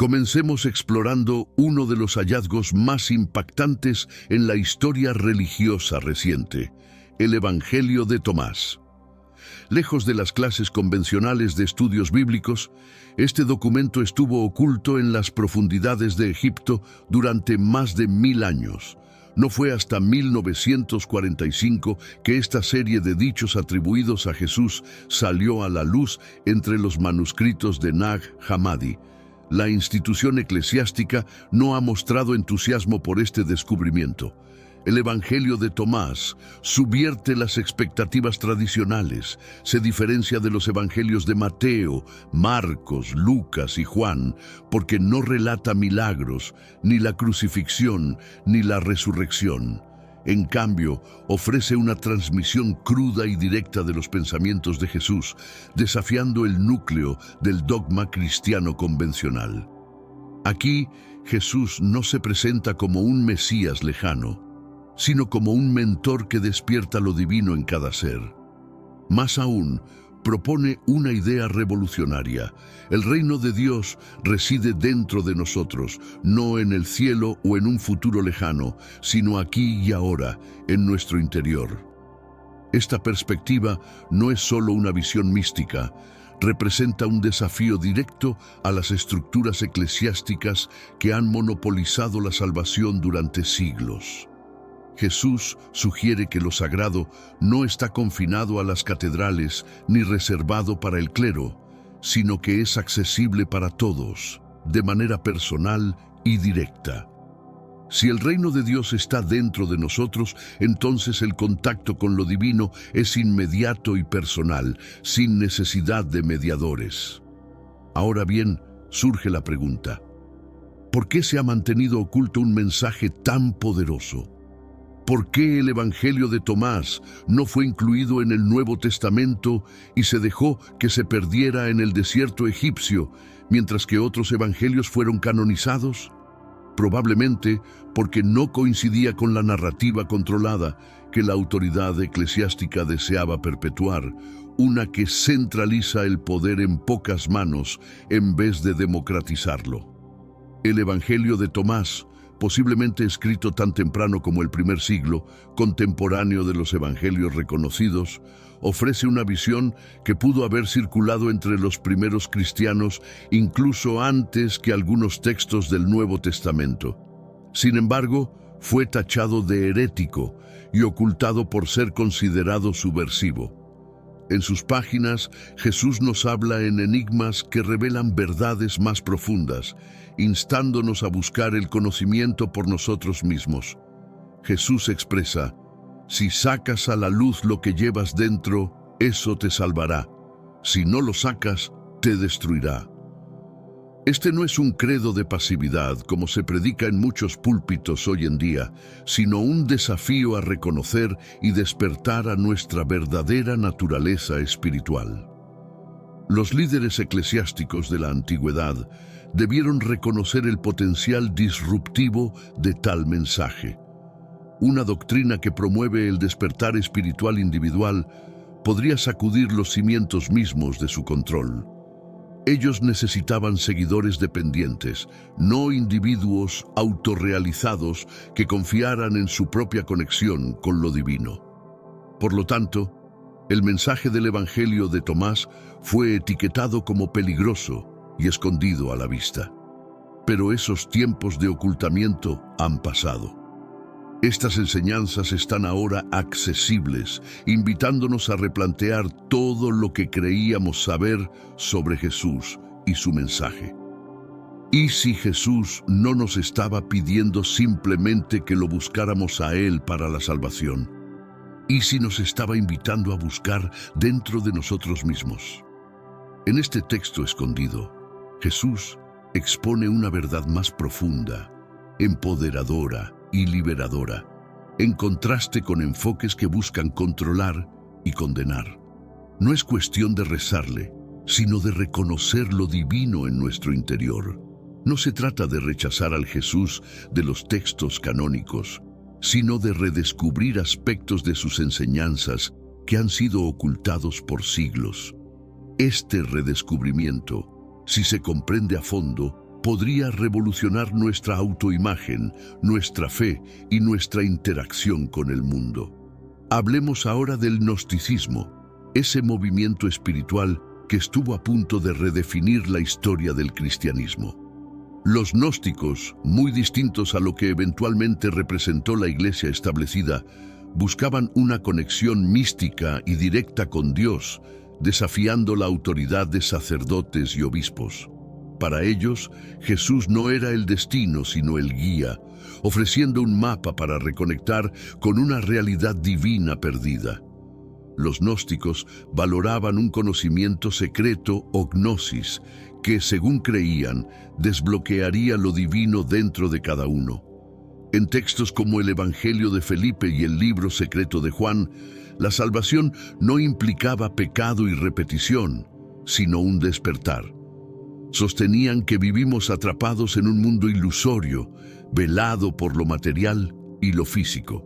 Comencemos explorando uno de los hallazgos más impactantes en la historia religiosa reciente, el Evangelio de Tomás. Lejos de las clases convencionales de estudios bíblicos, este documento estuvo oculto en las profundidades de Egipto durante más de 1000 años. No fue hasta 1945 que esta serie de dichos atribuidos a Jesús salió a la luz entre los manuscritos de Nag Hammadi. La institución eclesiástica no ha mostrado entusiasmo por este descubrimiento. El Evangelio de Tomás subvierte las expectativas tradicionales, se diferencia de los evangelios de Mateo, Marcos, Lucas y Juan, porque no relata milagros, ni la crucifixión, ni la resurrección. En cambio, ofrece una transmisión cruda y directa de los pensamientos de Jesús, desafiando el núcleo del dogma cristiano convencional. Aquí, Jesús no se presenta como un Mesías lejano, sino como un mentor que despierta lo divino en cada ser. Más aún, propone una idea revolucionaria. El reino de Dios reside dentro de nosotros, no en el cielo o en un futuro lejano, sino aquí y ahora, en nuestro interior. Esta perspectiva no es solo una visión mística, representa un desafío directo a las estructuras eclesiásticas que han monopolizado la salvación durante siglos. Jesús sugiere que lo sagrado no está confinado a las catedrales ni reservado para el clero, sino que es accesible para todos, de manera personal y directa. Si el reino de Dios está dentro de nosotros, entonces el contacto con lo divino es inmediato y personal, sin necesidad de mediadores. Ahora bien, surge la pregunta: ¿por qué se ha mantenido oculto un mensaje tan poderoso? ¿Por qué el Evangelio de Tomás no fue incluido en el Nuevo Testamento y se dejó que se perdiera en el desierto egipcio, mientras que otros evangelios fueron canonizados? Probablemente porque no coincidía con la narrativa controlada que la autoridad eclesiástica deseaba perpetuar, una que centraliza el poder en pocas manos en vez de democratizarlo. El Evangelio de Tomás, posiblemente escrito tan temprano como el primer siglo, contemporáneo de los evangelios reconocidos, ofrece una visión que pudo haber circulado entre los primeros cristianos incluso antes que algunos textos del Nuevo Testamento. Sin embargo, fue tachado de herético y ocultado por ser considerado subversivo. En sus páginas, Jesús nos habla en enigmas que revelan verdades más profundas, instándonos a buscar el conocimiento por nosotros mismos. Jesús expresa: si sacas a la luz lo que llevas dentro, eso te salvará. Si no lo sacas, te destruirá. Este no es un credo de pasividad, como se predica en muchos púlpitos hoy en día, sino un desafío a reconocer y despertar a nuestra verdadera naturaleza espiritual. Los líderes eclesiásticos de la antigüedad debieron reconocer el potencial disruptivo de tal mensaje. Una doctrina que promueve el despertar espiritual individual podría sacudir los cimientos mismos de su control. Ellos necesitaban seguidores dependientes, no individuos autorrealizados que confiaran en su propia conexión con lo divino. Por lo tanto, el mensaje del Evangelio de Tomás fue etiquetado como peligroso y escondido a la vista. Pero esos tiempos de ocultamiento han pasado. Estas enseñanzas están ahora accesibles, invitándonos a replantear todo lo que creíamos saber sobre Jesús y su mensaje. ¿Y si Jesús no nos estaba pidiendo simplemente que lo buscáramos a Él para la salvación? ¿Y si nos estaba invitando a buscar dentro de nosotros mismos? En este texto escondido, Jesús expone una verdad más profunda, empoderadora y liberadora, en contraste con enfoques que buscan controlar y condenar. No es cuestión de rezarle, sino de reconocer lo divino en nuestro interior. No se trata de rechazar al Jesús de los textos canónicos, sino de redescubrir aspectos de sus enseñanzas que han sido ocultados por siglos. Este redescubrimiento, si se comprende a fondo, podría revolucionar nuestra autoimagen, nuestra fe y nuestra interacción con el mundo. Hablemos ahora del gnosticismo, ese movimiento espiritual que estuvo a punto de redefinir la historia del cristianismo. Los gnósticos, muy distintos a lo que eventualmente representó la Iglesia establecida, buscaban una conexión mística y directa con Dios, desafiando la autoridad de sacerdotes y obispos. Para ellos, Jesús no era el destino, sino el guía, ofreciendo un mapa para reconectar con una realidad divina perdida. Los gnósticos valoraban un conocimiento secreto o gnosis, que, según creían, desbloquearía lo divino dentro de cada uno. En textos como el Evangelio de Felipe y el libro secreto de Juan, la salvación no implicaba pecado y repetición, sino un despertar. Sostenían que vivimos atrapados en un mundo ilusorio, velado por lo material y lo físico.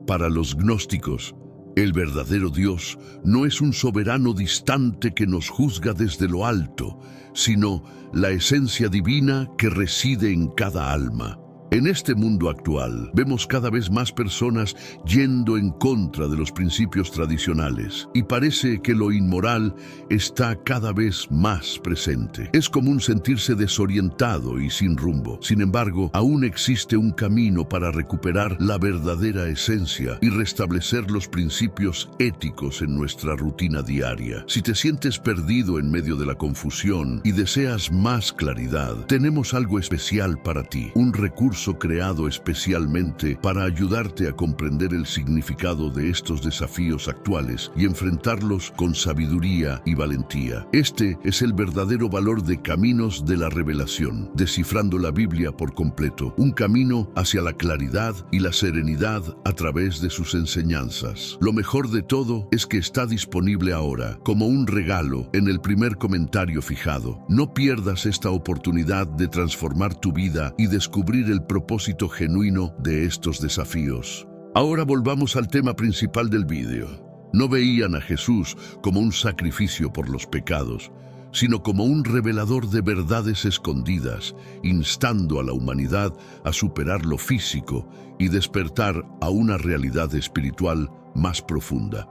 Para los gnósticos, el verdadero Dios no es un soberano distante que nos juzga desde lo alto, sino la esencia divina que reside en cada alma. En este mundo actual, vemos cada vez más personas yendo en contra de los principios tradicionales y parece que lo inmoral está cada vez más presente. Es común sentirse desorientado y sin rumbo. Sin embargo, aún existe un camino para recuperar la verdadera esencia y restablecer los principios éticos en nuestra rutina diaria. Si te sientes perdido en medio de la confusión y deseas más claridad, tenemos algo especial para ti, un recurso creado especialmente para ayudarte a comprender el significado de estos desafíos actuales y enfrentarlos con sabiduría y valentía. Este es el verdadero valor de Caminos de la Revelación, descifrando la Biblia por completo, un camino hacia la claridad y la serenidad a través de sus enseñanzas. Lo mejor de todo es que está disponible ahora, como un regalo, en el primer comentario fijado. No pierdas esta oportunidad de transformar tu vida y descubrir el propósito genuino de estos desafíos. Ahora volvamos al tema principal del vídeo. No veían a Jesús como un sacrificio por los pecados, sino como un revelador de verdades escondidas, instando a la humanidad a superar lo físico y despertar a una realidad espiritual más profunda.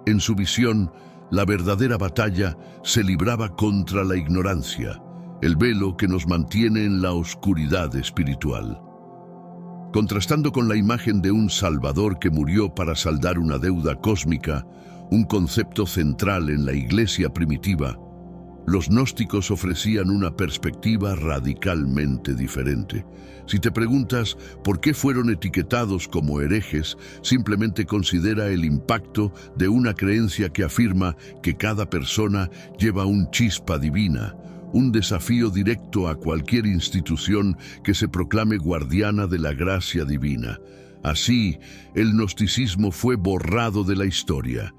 En su visión, la verdadera batalla se libraba contra la ignorancia, el velo que nos mantiene en la oscuridad espiritual. Contrastando con la imagen de un Salvador que murió para saldar una deuda cósmica, un concepto central en la Iglesia primitiva, los gnósticos ofrecían una perspectiva radicalmente diferente. Si te preguntas por qué fueron etiquetados como herejes, simplemente considera el impacto de una creencia que afirma que cada persona lleva un chispa divina, un desafío directo a cualquier institución que se proclame guardiana de la gracia divina. Así, el gnosticismo fue borrado de la historia.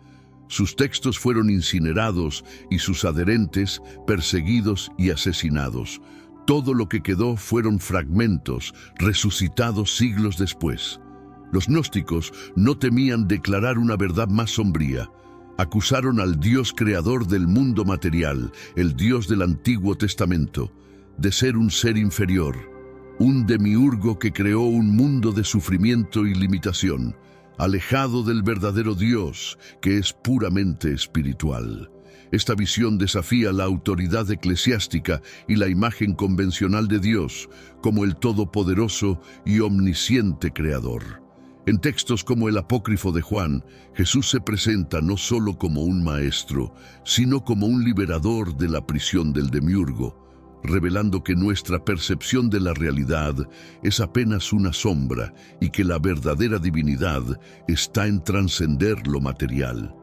Sus textos fueron incinerados y sus adherentes perseguidos y asesinados. Todo lo que quedó fueron fragmentos, resucitados siglos después. Los gnósticos no temían declarar una verdad más sombría. Acusaron al Dios creador del mundo material, el Dios del Antiguo Testamento, de ser un ser inferior, un demiurgo que creó un mundo de sufrimiento y limitación, alejado del verdadero Dios, que es puramente espiritual. Esta visión desafía la autoridad eclesiástica y la imagen convencional de Dios como el todopoderoso y omnisciente creador. En textos como el Apócrifo de Juan, Jesús se presenta no solo como un maestro, sino como un liberador de la prisión del demiurgo, revelando que nuestra percepción de la realidad es apenas una sombra y que la verdadera divinidad está en trascender lo material.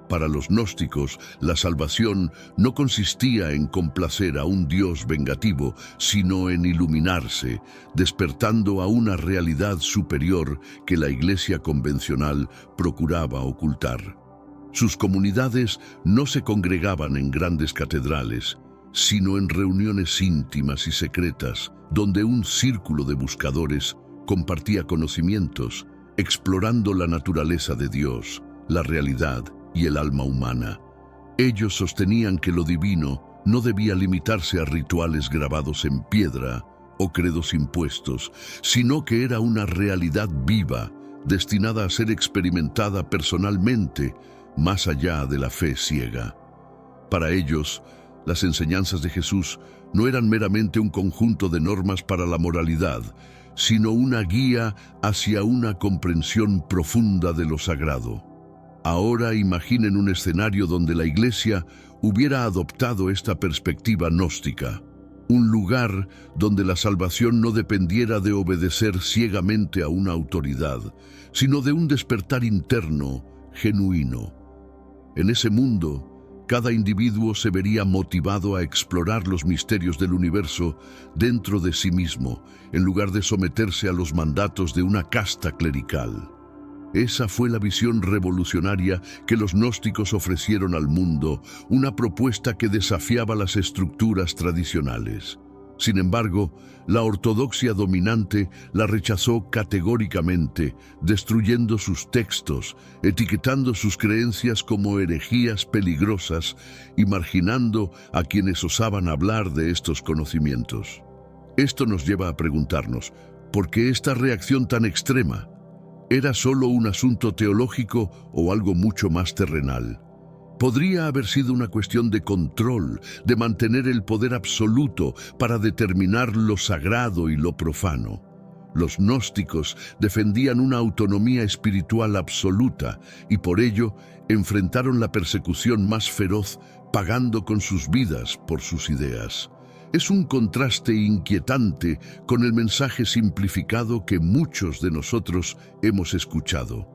Para los gnósticos, la salvación no consistía en complacer a un Dios vengativo, sino en iluminarse, despertando a una realidad superior que la Iglesia convencional procuraba ocultar. Sus comunidades no se congregaban en grandes catedrales, sino en reuniones íntimas y secretas, donde un círculo de buscadores compartía conocimientos, explorando la naturaleza de Dios, la realidad y el alma humana. Ellos sostenían que lo divino no debía limitarse a rituales grabados en piedra o credos impuestos, sino que era una realidad viva, destinada a ser experimentada personalmente, más allá de la fe ciega. Para ellos, las enseñanzas de Jesús no eran meramente un conjunto de normas para la moralidad, sino una guía hacia una comprensión profunda de lo sagrado. Ahora imaginen un escenario donde la Iglesia hubiera adoptado esta perspectiva gnóstica, un lugar donde la salvación no dependiera de obedecer ciegamente a una autoridad, sino de un despertar interno, genuino. En ese mundo, cada individuo se vería motivado a explorar los misterios del universo dentro de sí mismo, en lugar de someterse a los mandatos de una casta clerical. Esa fue la visión revolucionaria que los gnósticos ofrecieron al mundo, una propuesta que desafiaba las estructuras tradicionales. Sin embargo, la ortodoxia dominante la rechazó categóricamente, destruyendo sus textos, etiquetando sus creencias como herejías peligrosas y marginando a quienes osaban hablar de estos conocimientos. Esto nos lleva a preguntarnos, ¿por qué esta reacción tan extrema? ¿Era solo un asunto teológico o algo mucho más terrenal? Podría haber sido una cuestión de control, de mantener el poder absoluto para determinar lo sagrado y lo profano. Los gnósticos defendían una autonomía espiritual absoluta y por ello enfrentaron la persecución más feroz, pagando con sus vidas por sus ideas. Es un contraste inquietante con el mensaje simplificado que muchos de nosotros hemos escuchado,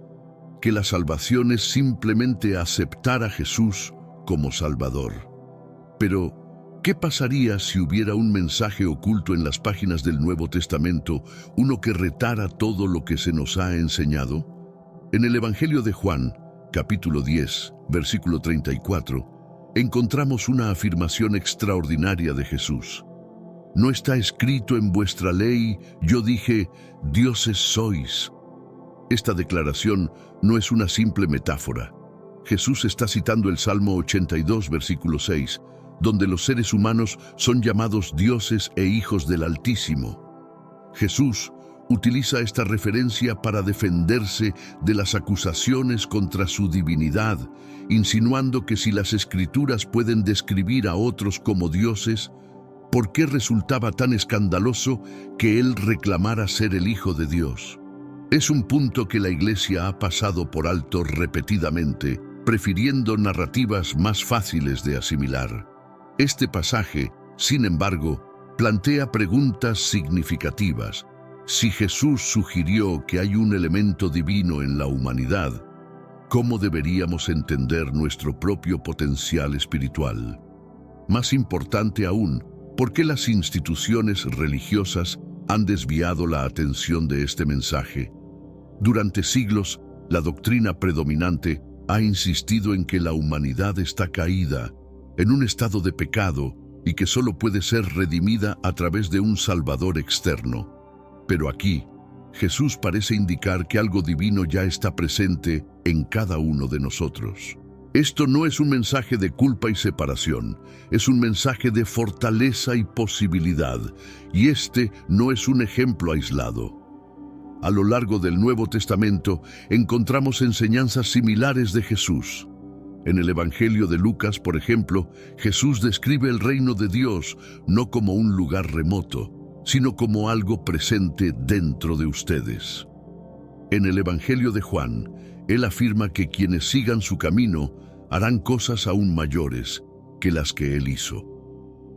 que la salvación es simplemente aceptar a Jesús como Salvador. Pero, ¿qué pasaría si hubiera un mensaje oculto en las páginas del Nuevo Testamento, uno que retara todo lo que se nos ha enseñado? En el Evangelio de Juan, capítulo 10, versículo 34, encontramos una afirmación extraordinaria de Jesús. No está escrito en vuestra ley, yo dije, dioses sois. Esta declaración no es una simple metáfora. Jesús está citando el Salmo 82, versículo 6, donde los seres humanos son llamados dioses e hijos del Altísimo. Jesús utiliza esta referencia para defenderse de las acusaciones contra su divinidad, insinuando que si las Escrituras pueden describir a otros como dioses, ¿por qué resultaba tan escandaloso que él reclamara ser el Hijo de Dios? Es un punto que la Iglesia ha pasado por alto repetidamente, prefiriendo narrativas más fáciles de asimilar. Este pasaje, sin embargo, plantea preguntas significativas. Si Jesús sugirió que hay un elemento divino en la humanidad, ¿cómo deberíamos entender nuestro propio potencial espiritual? Más importante aún, ¿por qué las instituciones religiosas han desviado la atención de este mensaje? Durante siglos, la doctrina predominante ha insistido en que la humanidad está caída, en un estado de pecado, y que solo puede ser redimida a través de un Salvador externo. Pero aquí, Jesús parece indicar que algo divino ya está presente en cada uno de nosotros. Esto no es un mensaje de culpa y separación, es un mensaje de fortaleza y posibilidad, y este no es un ejemplo aislado. A lo largo del Nuevo Testamento encontramos enseñanzas similares de Jesús. En el Evangelio de Lucas, por ejemplo, Jesús describe el reino de Dios no como un lugar remoto, sino como algo presente dentro de ustedes. En el Evangelio de Juan, él afirma que quienes sigan su camino harán cosas aún mayores que las que él hizo.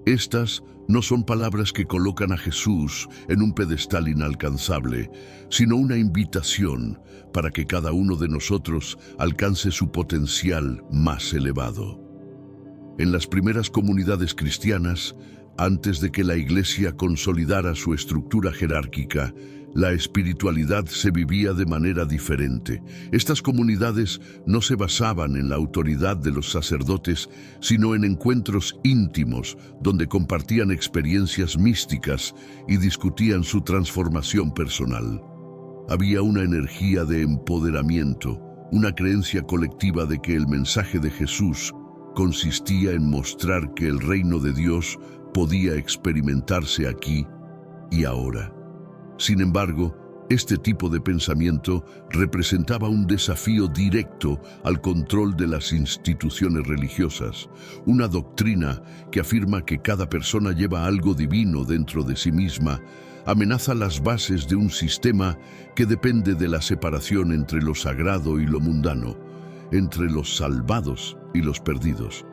Estas no son palabras que colocan a Jesús en un pedestal inalcanzable, sino una invitación para que cada uno de nosotros alcance su potencial más elevado. En las primeras comunidades cristianas, antes de que la Iglesia consolidara su estructura jerárquica, la espiritualidad se vivía de manera diferente. Estas comunidades no se basaban en la autoridad de los sacerdotes, sino en encuentros íntimos donde compartían experiencias místicas y discutían su transformación personal. Había una energía de empoderamiento, una creencia colectiva de que el mensaje de Jesús consistía en mostrar que el reino de Dios podía experimentarse aquí y ahora. Sin embargo, este tipo de pensamiento representaba un desafío directo al control de las instituciones religiosas, una doctrina que afirma que cada persona lleva algo divino dentro de sí misma, amenaza las bases de un sistema que depende de la separación entre lo sagrado y lo mundano, entre los salvados y los perdidos.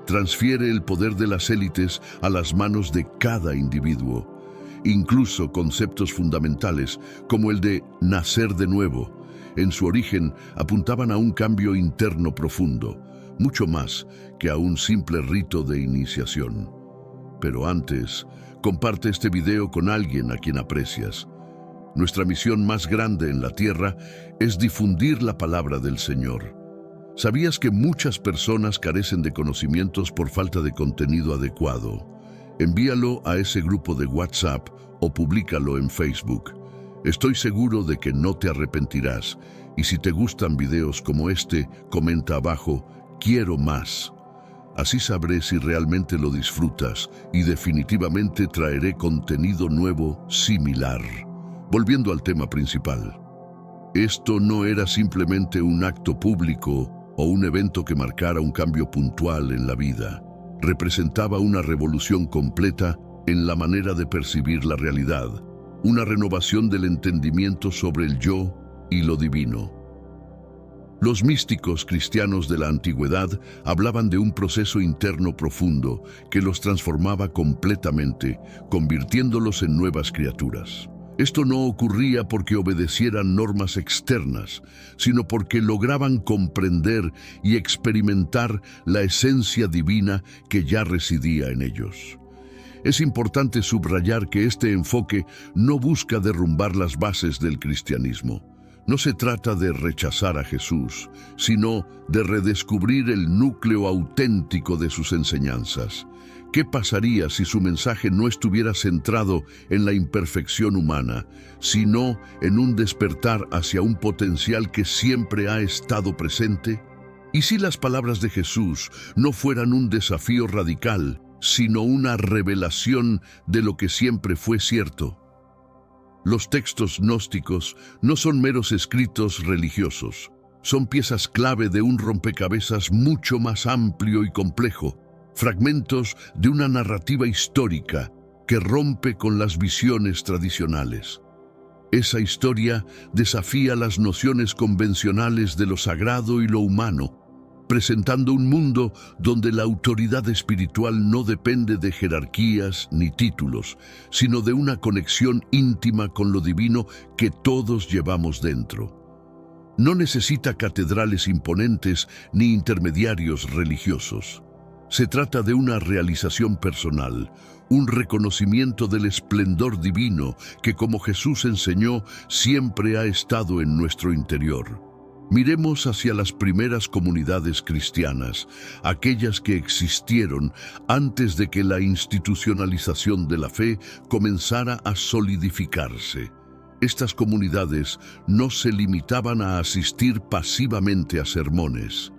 Transfiere el poder de las élites a las manos de cada individuo. Incluso conceptos fundamentales, como el de nacer de nuevo, en su origen apuntaban a un cambio interno profundo, mucho más que a un simple rito de iniciación. Pero antes, comparte este video con alguien a quien aprecias. Nuestra misión más grande en la tierra es difundir la palabra del Señor. ¿Sabías que muchas personas carecen de conocimientos por falta de contenido adecuado? Envíalo a ese grupo de WhatsApp o públicalo en Facebook. Estoy seguro de que no te arrepentirás, y si te gustan videos como este, comenta abajo, quiero más. Así sabré si realmente lo disfrutas y definitivamente traeré contenido nuevo similar. Volviendo al tema principal. Esto no era simplemente un acto público o un evento que marcara un cambio puntual en la vida. Representaba una revolución completa en la manera de percibir la realidad, una renovación del entendimiento sobre el yo y lo divino. Los místicos cristianos de la antigüedad hablaban de un proceso interno profundo que los transformaba completamente, convirtiéndolos en nuevas criaturas. Esto no ocurría porque obedecieran normas externas, sino porque lograban comprender y experimentar la esencia divina que ya residía en ellos. Es importante subrayar que este enfoque no busca derrumbar las bases del cristianismo. No se trata de rechazar a Jesús, sino de redescubrir el núcleo auténtico de sus enseñanzas. ¿Qué pasaría si su mensaje no estuviera centrado en la imperfección humana, sino en un despertar hacia un potencial que siempre ha estado presente? ¿Y si las palabras de Jesús no fueran un desafío radical, sino una revelación de lo que siempre fue cierto? Los textos gnósticos no son meros escritos religiosos, son piezas clave de un rompecabezas mucho más amplio y complejo, fragmentos de una narrativa histórica que rompe con las visiones tradicionales. Esa historia desafía las nociones convencionales de lo sagrado y lo humano, presentando un mundo donde la autoridad espiritual no depende de jerarquías ni títulos, sino de una conexión íntima con lo divino que todos llevamos dentro. No necesita catedrales imponentes ni intermediarios religiosos. Se trata de una realización personal, un reconocimiento del esplendor divino que, como Jesús enseñó, siempre ha estado en nuestro interior. Miremos hacia las primeras comunidades cristianas, aquellas que existieron antes de que la institucionalización de la fe comenzara a solidificarse. Estas comunidades no se limitaban a asistir pasivamente a sermones.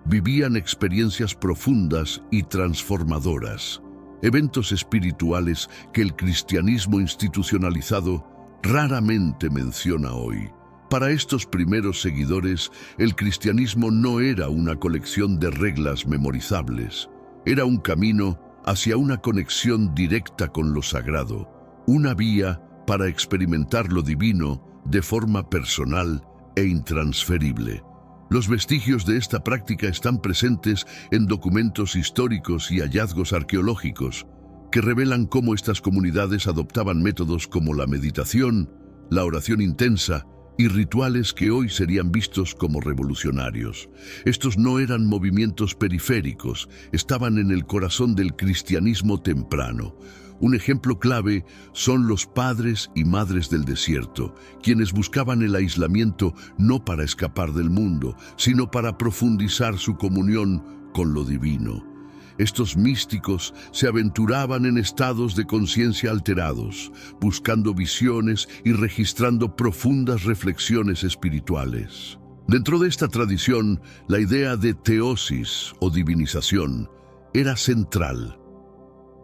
Vivían experiencias profundas y transformadoras, eventos espirituales que el cristianismo institucionalizado raramente menciona hoy. Para estos primeros seguidores, el cristianismo no era una colección de reglas memorizables, era un camino hacia una conexión directa con lo sagrado, una vía para experimentar lo divino de forma personal e intransferible. Los vestigios de esta práctica están presentes en documentos históricos y hallazgos arqueológicos que revelan cómo estas comunidades adoptaban métodos como la meditación, la oración intensa y rituales que hoy serían vistos como revolucionarios. Estos no eran movimientos periféricos, estaban en el corazón del cristianismo temprano. Un ejemplo clave son los padres y madres del desierto, quienes buscaban el aislamiento no para escapar del mundo, sino para profundizar su comunión con lo divino. Estos místicos se aventuraban en estados de conciencia alterados, buscando visiones y registrando profundas reflexiones espirituales. Dentro de esta tradición, la idea de teosis o divinización era central.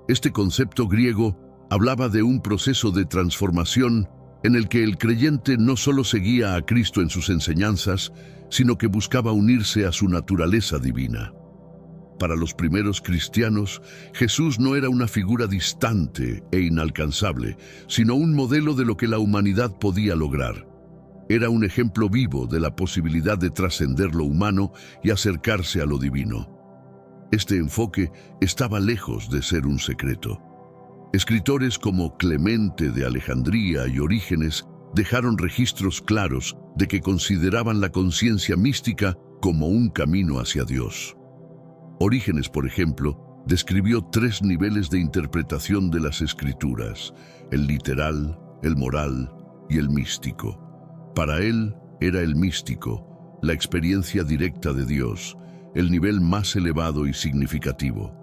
Este concepto griego hablaba de un proceso de transformación en el que el creyente no solo seguía a Cristo en sus enseñanzas, sino que buscaba unirse a su naturaleza divina. Para los primeros cristianos, Jesús no era una figura distante e inalcanzable, sino un modelo de lo que la humanidad podía lograr. Era un ejemplo vivo de la posibilidad de trascender lo humano y acercarse a lo divino. Este enfoque estaba lejos de ser un secreto. Escritores como Clemente de Alejandría y Orígenes dejaron registros claros de que consideraban la conciencia mística como un camino hacia Dios. Orígenes, por ejemplo, describió 3 niveles de interpretación de las Escrituras: el literal, el moral y el místico. Para él era el místico, la experiencia directa de Dios, el nivel más elevado y significativo.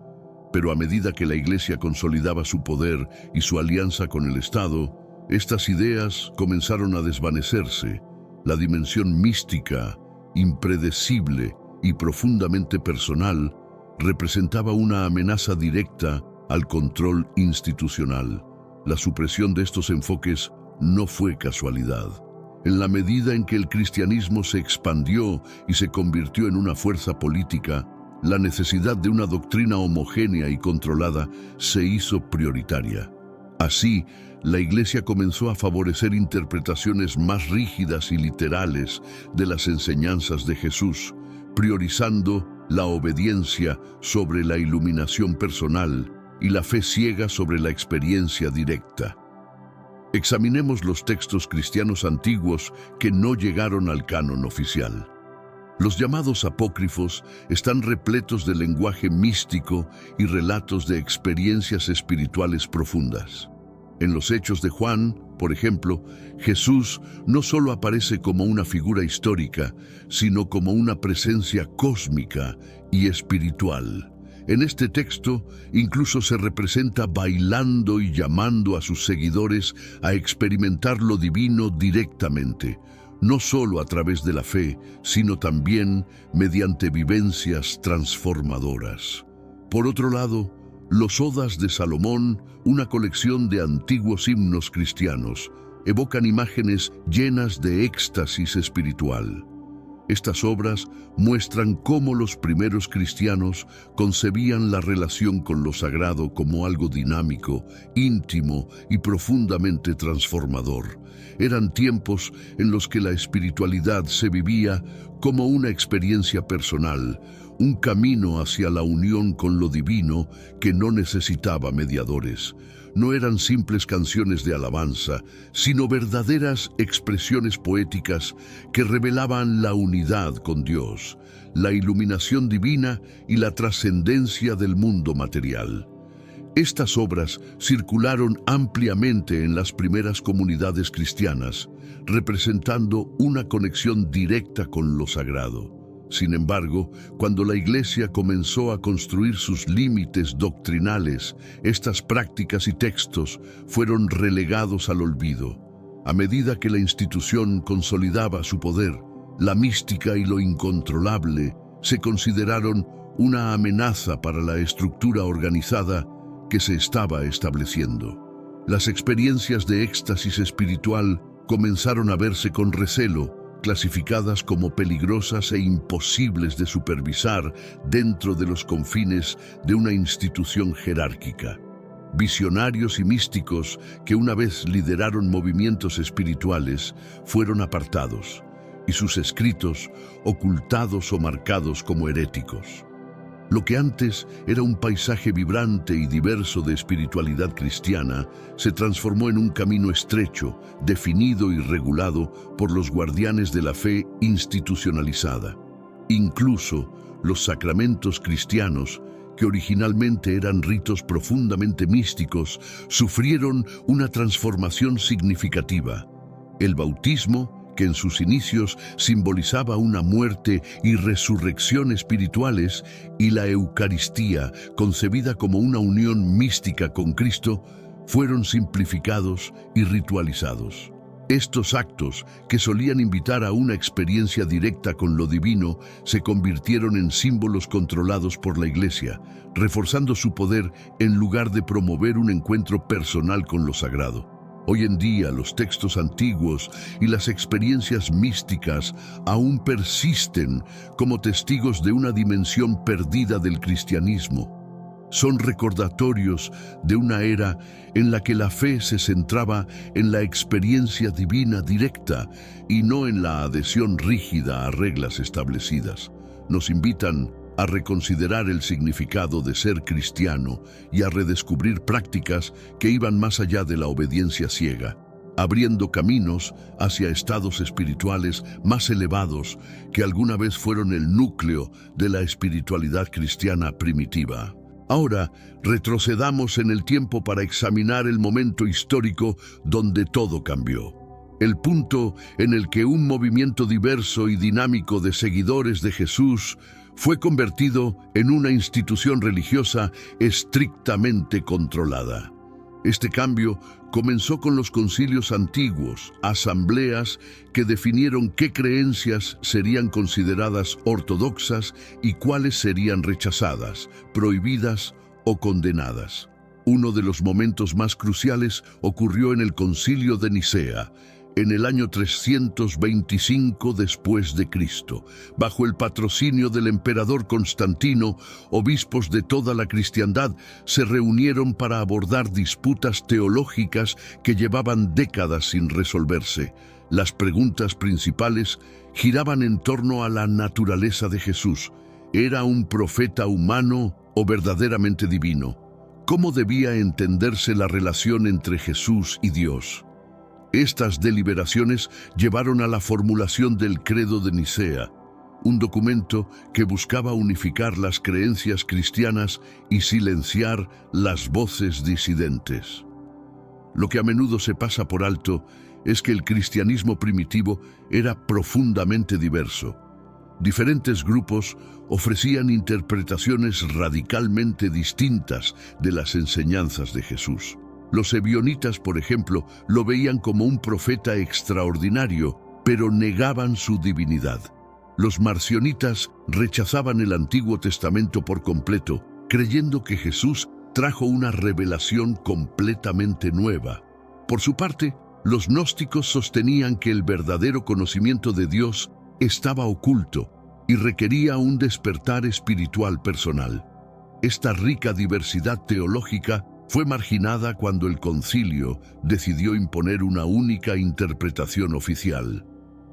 Pero a medida que la Iglesia consolidaba su poder y su alianza con el Estado, estas ideas comenzaron a desvanecerse. La dimensión mística, impredecible y profundamente personal, representaba una amenaza directa al control institucional. La supresión de estos enfoques no fue casualidad. En la medida en que el cristianismo se expandió y se convirtió en una fuerza política, la necesidad de una doctrina homogénea y controlada se hizo prioritaria. Así, la Iglesia comenzó a favorecer interpretaciones más rígidas y literales de las enseñanzas de Jesús, priorizando la obediencia sobre la iluminación personal y la fe ciega sobre la experiencia directa. Examinemos los textos cristianos antiguos que no llegaron al canon oficial. Los llamados apócrifos están repletos de lenguaje místico y relatos de experiencias espirituales profundas. En los Hechos de Juan, por ejemplo, Jesús no solo aparece como una figura histórica, sino como una presencia cósmica y espiritual. En este texto, incluso se representa bailando y llamando a sus seguidores a experimentar lo divino directamente, no solo a través de la fe, sino también mediante vivencias transformadoras. Por otro lado, los Odas de Salomón, una colección de antiguos himnos cristianos, evocan imágenes llenas de éxtasis espiritual. Estas obras muestran cómo los primeros cristianos concebían la relación con lo sagrado como algo dinámico, íntimo y profundamente transformador. Eran tiempos en los que la espiritualidad se vivía como una experiencia personal, un camino hacia la unión con lo divino que no necesitaba mediadores. No eran simples canciones de alabanza, sino verdaderas expresiones poéticas que revelaban la unidad con Dios, la iluminación divina y la trascendencia del mundo material. Estas obras circularon ampliamente en las primeras comunidades cristianas, representando una conexión directa con lo sagrado. Sin embargo, cuando la Iglesia comenzó a construir sus límites doctrinales, estas prácticas y textos fueron relegados al olvido. A medida que la institución consolidaba su poder, la mística y lo incontrolable se consideraron una amenaza para la estructura organizada que se estaba estableciendo. Las experiencias de éxtasis espiritual comenzaron a verse con recelo, clasificadas como peligrosas e imposibles de supervisar dentro de los confines de una institución jerárquica. Visionarios y místicos que una vez lideraron movimientos espirituales fueron apartados y sus escritos ocultados o marcados como heréticos. Lo que antes era un paisaje vibrante y diverso de espiritualidad cristiana se transformó en un camino estrecho, definido y regulado por los guardianes de la fe institucionalizada. Incluso los sacramentos cristianos, que originalmente eran ritos profundamente místicos, sufrieron una transformación significativa. El bautismo, que en sus inicios simbolizaba una muerte y resurrección espirituales, y la Eucaristía, concebida como una unión mística con Cristo, fueron simplificados y ritualizados. Estos actos, que solían invitar a una experiencia directa con lo divino, se convirtieron en símbolos controlados por la Iglesia, reforzando su poder en lugar de promover un encuentro personal con lo sagrado. Hoy en día, los textos antiguos y las experiencias místicas aún persisten como testigos de una dimensión perdida del cristianismo. Son recordatorios de una era en la que la fe se centraba en la experiencia divina directa y no en la adhesión rígida a reglas establecidas. Nos invitan a reconsiderar el significado de ser cristiano y a redescubrir prácticas que iban más allá de la obediencia ciega, abriendo caminos hacia estados espirituales más elevados que alguna vez fueron el núcleo de la espiritualidad cristiana primitiva. Ahora, retrocedamos en el tiempo para examinar el momento histórico donde todo cambió. El punto en el que un movimiento diverso y dinámico de seguidores de Jesús fue convertido en una institución religiosa estrictamente controlada. Este cambio comenzó con los concilios antiguos, asambleas que definieron qué creencias serían consideradas ortodoxas y cuáles serían rechazadas, prohibidas o condenadas. Uno de los momentos más cruciales ocurrió en el Concilio de Nicea, en el año 325 después de Cristo. Bajo el patrocinio del emperador Constantino, obispos de toda la cristiandad se reunieron para abordar disputas teológicas que llevaban décadas sin resolverse. Las preguntas principales giraban en torno a la naturaleza de Jesús. ¿Era un profeta humano o verdaderamente divino? ¿Cómo debía entenderse la relación entre Jesús y Dios? Estas deliberaciones llevaron a la formulación del Credo de Nicea, un documento que buscaba unificar las creencias cristianas y silenciar las voces disidentes. Lo que a menudo se pasa por alto es que el cristianismo primitivo era profundamente diverso. Diferentes grupos ofrecían interpretaciones radicalmente distintas de las enseñanzas de Jesús. Los ebionitas, por ejemplo, lo veían como un profeta extraordinario, pero negaban su divinidad. Los marcionitas rechazaban el Antiguo Testamento por completo, creyendo que Jesús trajo una revelación completamente nueva. Por su parte, los gnósticos sostenían que el verdadero conocimiento de Dios estaba oculto y requería un despertar espiritual personal. Esta rica diversidad teológica fue marginada cuando el concilio decidió imponer una única interpretación oficial.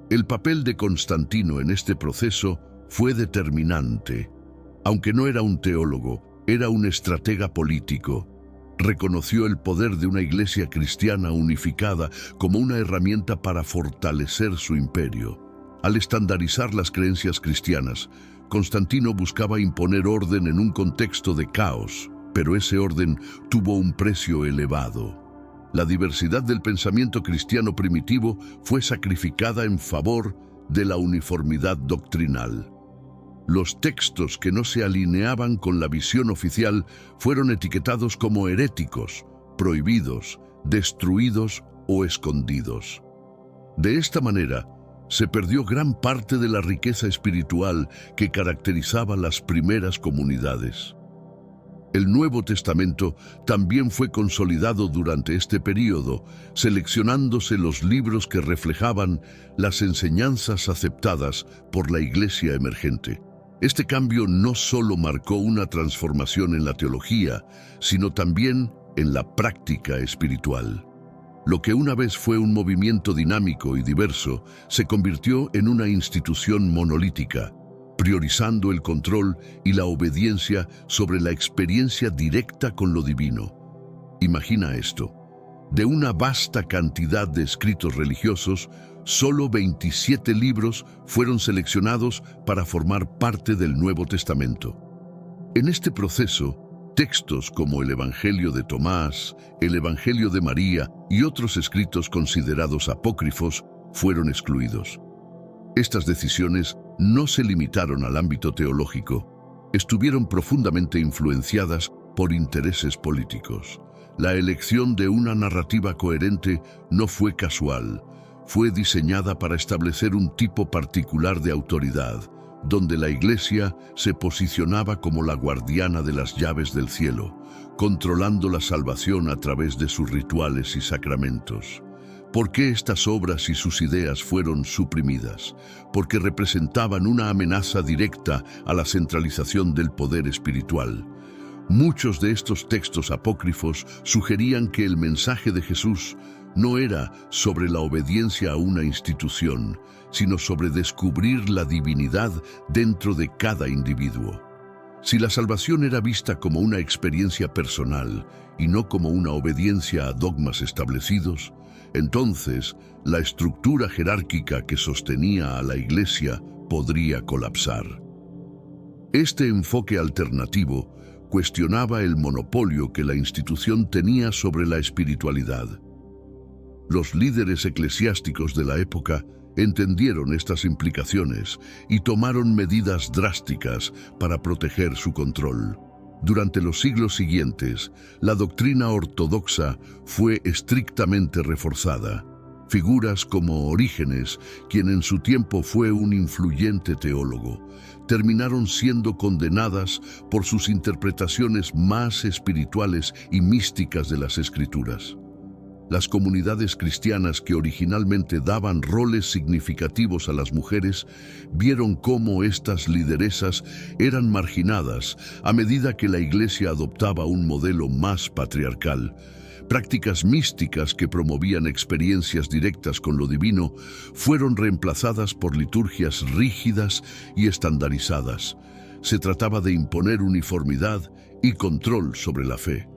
El papel de Constantino en este proceso fue determinante. Aunque no era un teólogo, era un estratega político. Reconoció el poder de una iglesia cristiana unificada como una herramienta para fortalecer su imperio. Al estandarizar las creencias cristianas, Constantino buscaba imponer orden en un contexto de caos, pero ese orden tuvo un precio elevado. La diversidad del pensamiento cristiano primitivo fue sacrificada en favor de la uniformidad doctrinal. Los textos que no se alineaban con la visión oficial fueron etiquetados como heréticos, prohibidos, destruidos o escondidos. De esta manera, se perdió gran parte de la riqueza espiritual que caracterizaba las primeras comunidades. El Nuevo Testamento también fue consolidado durante este período, seleccionándose los libros que reflejaban las enseñanzas aceptadas por la Iglesia emergente. Este cambio no solo marcó una transformación en la teología, sino también en la práctica espiritual. Lo que una vez fue un movimiento dinámico y diverso, se convirtió en una institución monolítica, priorizando el control y la obediencia sobre la experiencia directa con lo divino. Imagina esto. De una vasta cantidad de escritos religiosos, solo 27 libros fueron seleccionados para formar parte del Nuevo Testamento. En este proceso, textos como el Evangelio de Tomás, el Evangelio de María y otros escritos considerados apócrifos fueron excluidos. Estas decisiones no se limitaron al ámbito teológico, estuvieron profundamente influenciadas por intereses políticos. La elección de una narrativa coherente no fue casual, fue diseñada para establecer un tipo particular de autoridad, donde la Iglesia se posicionaba como la guardiana de las llaves del cielo, controlando la salvación a través de sus rituales y sacramentos. ¿Por qué estas obras y sus ideas fueron suprimidas? Porque representaban una amenaza directa a la centralización del poder espiritual. Muchos de estos textos apócrifos sugerían que el mensaje de Jesús no era sobre la obediencia a una institución, sino sobre descubrir la divinidad dentro de cada individuo. Si la salvación era vista como una experiencia personal y no como una obediencia a dogmas establecidos, entonces la estructura jerárquica que sostenía a la Iglesia podría colapsar. Este enfoque alternativo cuestionaba el monopolio que la institución tenía sobre la espiritualidad. Los líderes eclesiásticos de la época entendieron estas implicaciones y tomaron medidas drásticas para proteger su control. Durante los siglos siguientes, la doctrina ortodoxa fue estrictamente reforzada. Figuras como Orígenes, quien en su tiempo fue un influyente teólogo, terminaron siendo condenadas por sus interpretaciones más espirituales y místicas de las Escrituras. Las comunidades cristianas que originalmente daban roles significativos a las mujeres vieron cómo estas lideresas eran marginadas a medida que la Iglesia adoptaba un modelo más patriarcal. Prácticas místicas que promovían experiencias directas con lo divino fueron reemplazadas por liturgias rígidas y estandarizadas. Se trataba de imponer uniformidad y control sobre la fe.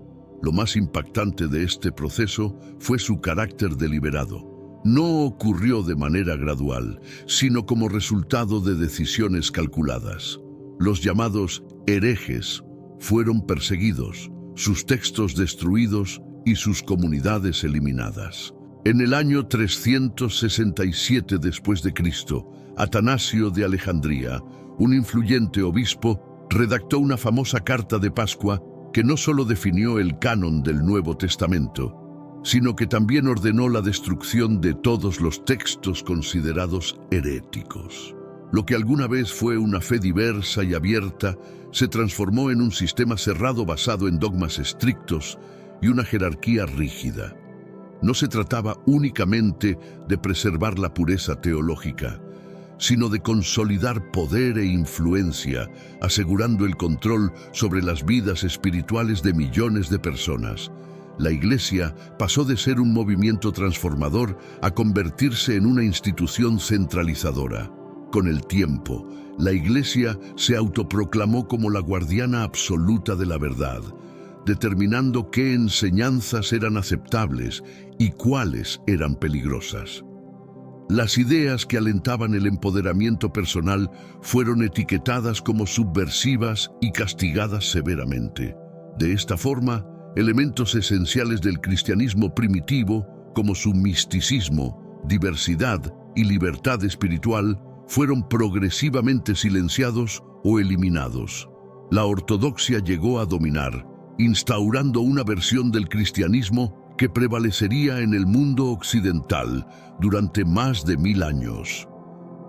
Lo más impactante de este proceso fue su carácter deliberado. No ocurrió de manera gradual, sino como resultado de decisiones calculadas. Los llamados herejes fueron perseguidos, sus textos destruidos y sus comunidades eliminadas. En el año 367 después de Cristo, Atanasio de Alejandría, un influyente obispo, redactó una famosa carta de Pascua que no solo definió el canon del Nuevo Testamento, sino que también ordenó la destrucción de todos los textos considerados heréticos. Lo que alguna vez fue una fe diversa y abierta, se transformó en un sistema cerrado basado en dogmas estrictos y una jerarquía rígida. No se trataba únicamente de preservar la pureza teológica, sino de consolidar poder e influencia, asegurando el control sobre las vidas espirituales de millones de personas. La Iglesia pasó de ser un movimiento transformador a convertirse en una institución centralizadora. Con el tiempo, la Iglesia se autoproclamó como la guardiana absoluta de la verdad, determinando qué enseñanzas eran aceptables y cuáles eran peligrosas. Las ideas que alentaban el empoderamiento personal fueron etiquetadas como subversivas y castigadas severamente. De esta forma, elementos esenciales del cristianismo primitivo, como su misticismo, diversidad y libertad espiritual, fueron progresivamente silenciados o eliminados. La ortodoxia llegó a dominar, instaurando una versión del cristianismo que prevalecería en el mundo occidental durante más de 1000 años.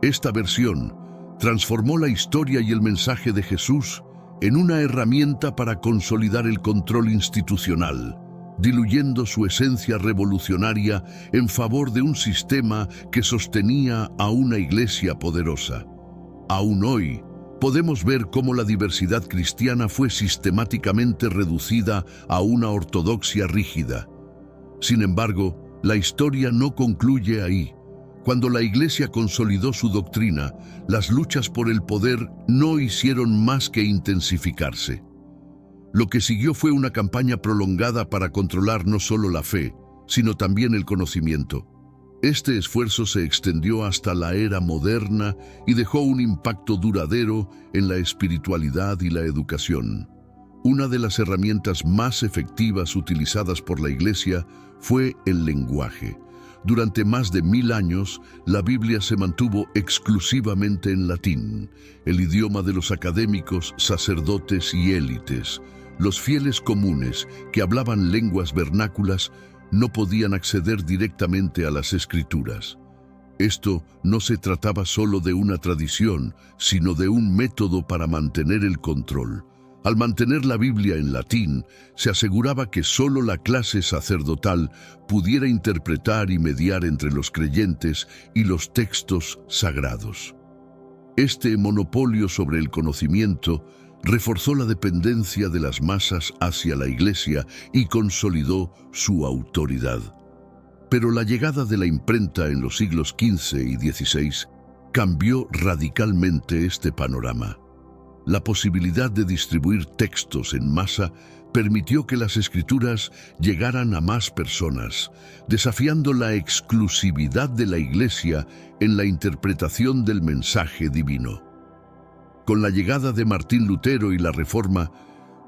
Esta versión transformó la historia y el mensaje de Jesús en una herramienta para consolidar el control institucional, diluyendo su esencia revolucionaria en favor de un sistema que sostenía a una iglesia poderosa. Aún hoy, podemos ver cómo la diversidad cristiana fue sistemáticamente reducida a una ortodoxia rígida. Sin embargo, la historia no concluye ahí. Cuando la Iglesia consolidó su doctrina, las luchas por el poder no hicieron más que intensificarse. Lo que siguió fue una campaña prolongada para controlar no solo la fe, sino también el conocimiento. Este esfuerzo se extendió hasta la era moderna y dejó un impacto duradero en la espiritualidad y la educación. Una de las herramientas más efectivas utilizadas por la Iglesia fue el lenguaje. Durante más de 1000 años, la Biblia se mantuvo exclusivamente en latín, el idioma de los académicos, sacerdotes y élites. Los fieles comunes, que hablaban lenguas vernáculas, no podían acceder directamente a las Escrituras. Esto no se trataba solo de una tradición, sino de un método para mantener el control. Al mantener la Biblia en latín, se aseguraba que solo la clase sacerdotal pudiera interpretar y mediar entre los creyentes y los textos sagrados. Este monopolio sobre el conocimiento reforzó la dependencia de las masas hacia la Iglesia y consolidó su autoridad. Pero la llegada de la imprenta en los siglos XV y XVI cambió radicalmente este panorama. La posibilidad de distribuir textos en masa permitió que las escrituras llegaran a más personas, desafiando la exclusividad de la Iglesia en la interpretación del mensaje divino. Con la llegada de Martín Lutero y la Reforma,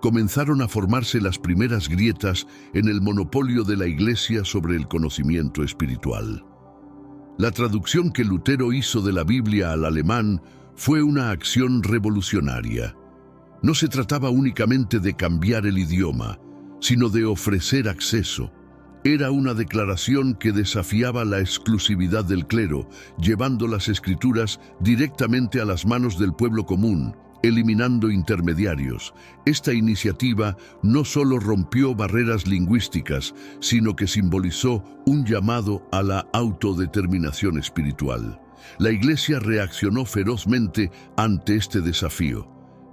comenzaron a formarse las primeras grietas en el monopolio de la Iglesia sobre el conocimiento espiritual. La traducción que Lutero hizo de la Biblia al alemán fue una acción revolucionaria. No se trataba únicamente de cambiar el idioma, sino de ofrecer acceso. Era una declaración que desafiaba la exclusividad del clero, llevando las escrituras directamente a las manos del pueblo común, eliminando intermediarios. Esta iniciativa no solo rompió barreras lingüísticas, sino que simbolizó un llamado a la autodeterminación espiritual. La Iglesia reaccionó ferozmente ante este desafío.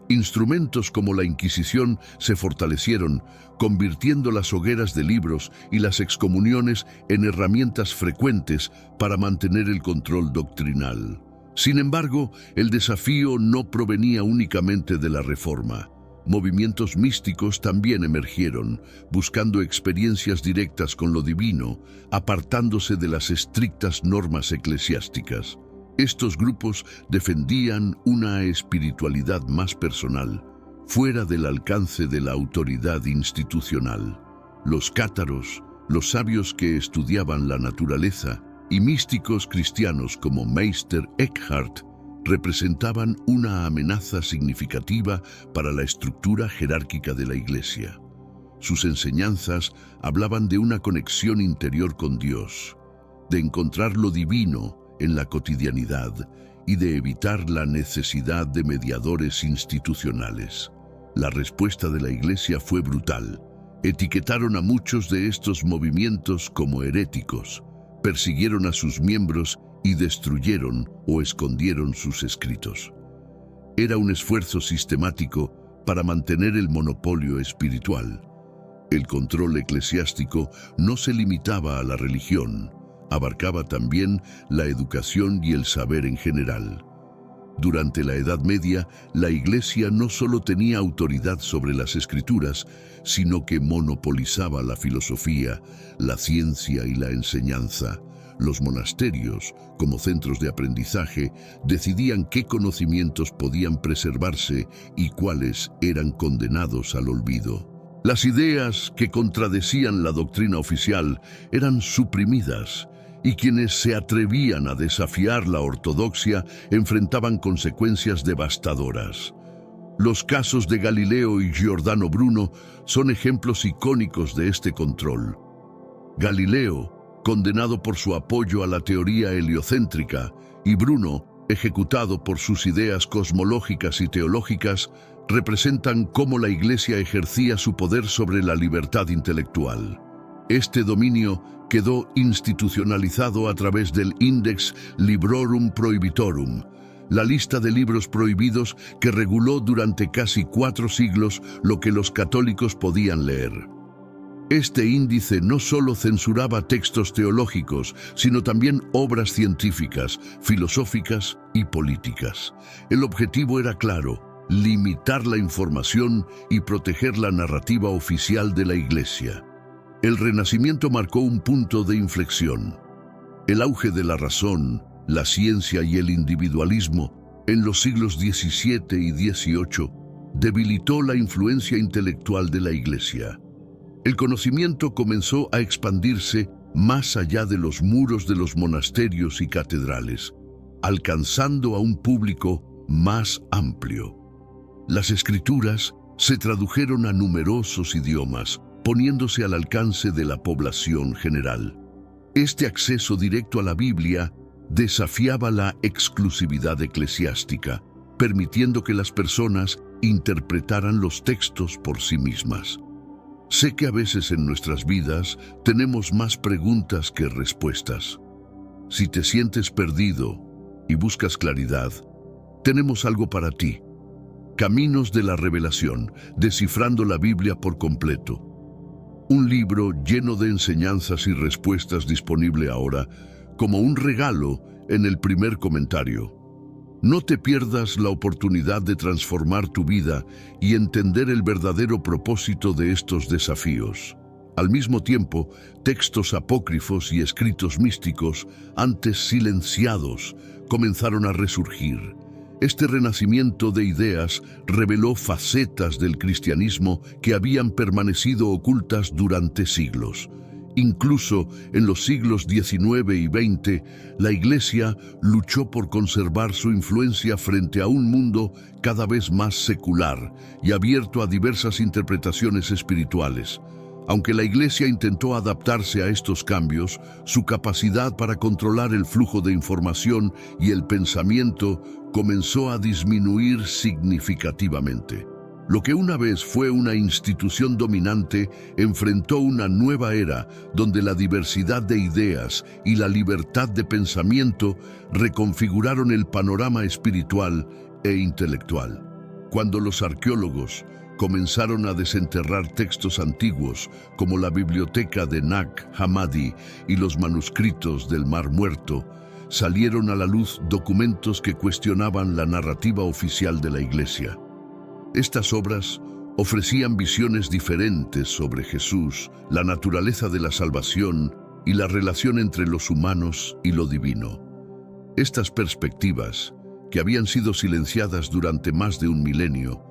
Instrumentos como la Inquisición se fortalecieron, convirtiendo las hogueras de libros y las excomuniones en herramientas frecuentes para mantener el control doctrinal. Sin embargo, el desafío no provenía únicamente de la Reforma. Movimientos místicos también emergieron, buscando experiencias directas con lo divino, apartándose de las estrictas normas eclesiásticas. Estos grupos defendían una espiritualidad más personal, fuera del alcance de la autoridad institucional. Los cátaros, los sabios que estudiaban la naturaleza, y místicos cristianos como Meister Eckhart representaban una amenaza significativa para la estructura jerárquica de la Iglesia. Sus enseñanzas hablaban de una conexión interior con Dios, de encontrar lo divino en la cotidianidad y de evitar la necesidad de mediadores institucionales. La respuesta de la Iglesia fue brutal. Etiquetaron a muchos de estos movimientos como heréticos, persiguieron a sus miembros y destruyeron o escondieron sus escritos. Era un esfuerzo sistemático para mantener el monopolio espiritual. El control eclesiástico no se limitaba a la religión, abarcaba también la educación y el saber en general. Durante la Edad Media, la Iglesia no solo tenía autoridad sobre las Escrituras, sino que monopolizaba la filosofía, la ciencia y la enseñanza. Los monasterios, como centros de aprendizaje, decidían qué conocimientos podían preservarse y cuáles eran condenados al olvido. Las ideas que contradecían la doctrina oficial eran suprimidas, y quienes se atrevían a desafiar la ortodoxia enfrentaban consecuencias devastadoras. Los casos de Galileo y Giordano Bruno son ejemplos icónicos de este control. Galileo, condenado por su apoyo a la teoría heliocéntrica, y Bruno, ejecutado por sus ideas cosmológicas y teológicas, representan cómo la Iglesia ejercía su poder sobre la libertad intelectual. Este dominio quedó institucionalizado a través del Index Librorum Prohibitorum, la lista de libros prohibidos que reguló durante casi 4 siglos lo que los católicos podían leer. Este índice no solo censuraba textos teológicos, sino también obras científicas, filosóficas y políticas. El objetivo era claro: limitar la información y proteger la narrativa oficial de la Iglesia. El Renacimiento marcó un punto de inflexión. El auge de la razón, la ciencia y el individualismo en los siglos XVII y XVIII debilitó la influencia intelectual de la Iglesia. El conocimiento comenzó a expandirse más allá de los muros de los monasterios y catedrales, alcanzando a un público más amplio. Las Escrituras se tradujeron a numerosos idiomas, poniéndose al alcance de la población general. Este acceso directo a la Biblia desafiaba la exclusividad eclesiástica, permitiendo que las personas interpretaran los textos por sí mismas. Sé que a veces en nuestras vidas tenemos más preguntas que respuestas. Si te sientes perdido y buscas claridad, tenemos algo para ti. Caminos de la Revelación, descifrando la Biblia por completo. Un libro lleno de enseñanzas y respuestas disponible ahora como un regalo en el primer comentario. No te pierdas la oportunidad de transformar tu vida y entender el verdadero propósito de estos desafíos. Al mismo tiempo, textos apócrifos y escritos místicos, antes silenciados, comenzaron a resurgir. Este renacimiento de ideas reveló facetas del cristianismo que habían permanecido ocultas durante siglos. Incluso en los siglos XIX y XX, la Iglesia luchó por conservar su influencia frente a un mundo cada vez más secular y abierto a diversas interpretaciones espirituales. Aunque la Iglesia intentó adaptarse a estos cambios, su capacidad para controlar el flujo de información y el pensamiento comenzó a disminuir significativamente. Lo que una vez fue una institución dominante enfrentó una nueva era donde la diversidad de ideas y la libertad de pensamiento reconfiguraron el panorama espiritual e intelectual. Cuando los arqueólogos comenzaron a desenterrar textos antiguos como la biblioteca de Nag Hammadi y los manuscritos del Mar Muerto, salieron a la luz documentos que cuestionaban la narrativa oficial de la Iglesia. Estas obras ofrecían visiones diferentes sobre Jesús, la naturaleza de la salvación y la relación entre los humanos y lo divino. Estas perspectivas, que habían sido silenciadas durante más de un milenio,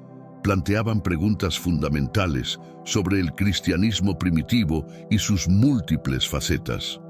planteaban preguntas fundamentales sobre el cristianismo primitivo y sus múltiples facetas.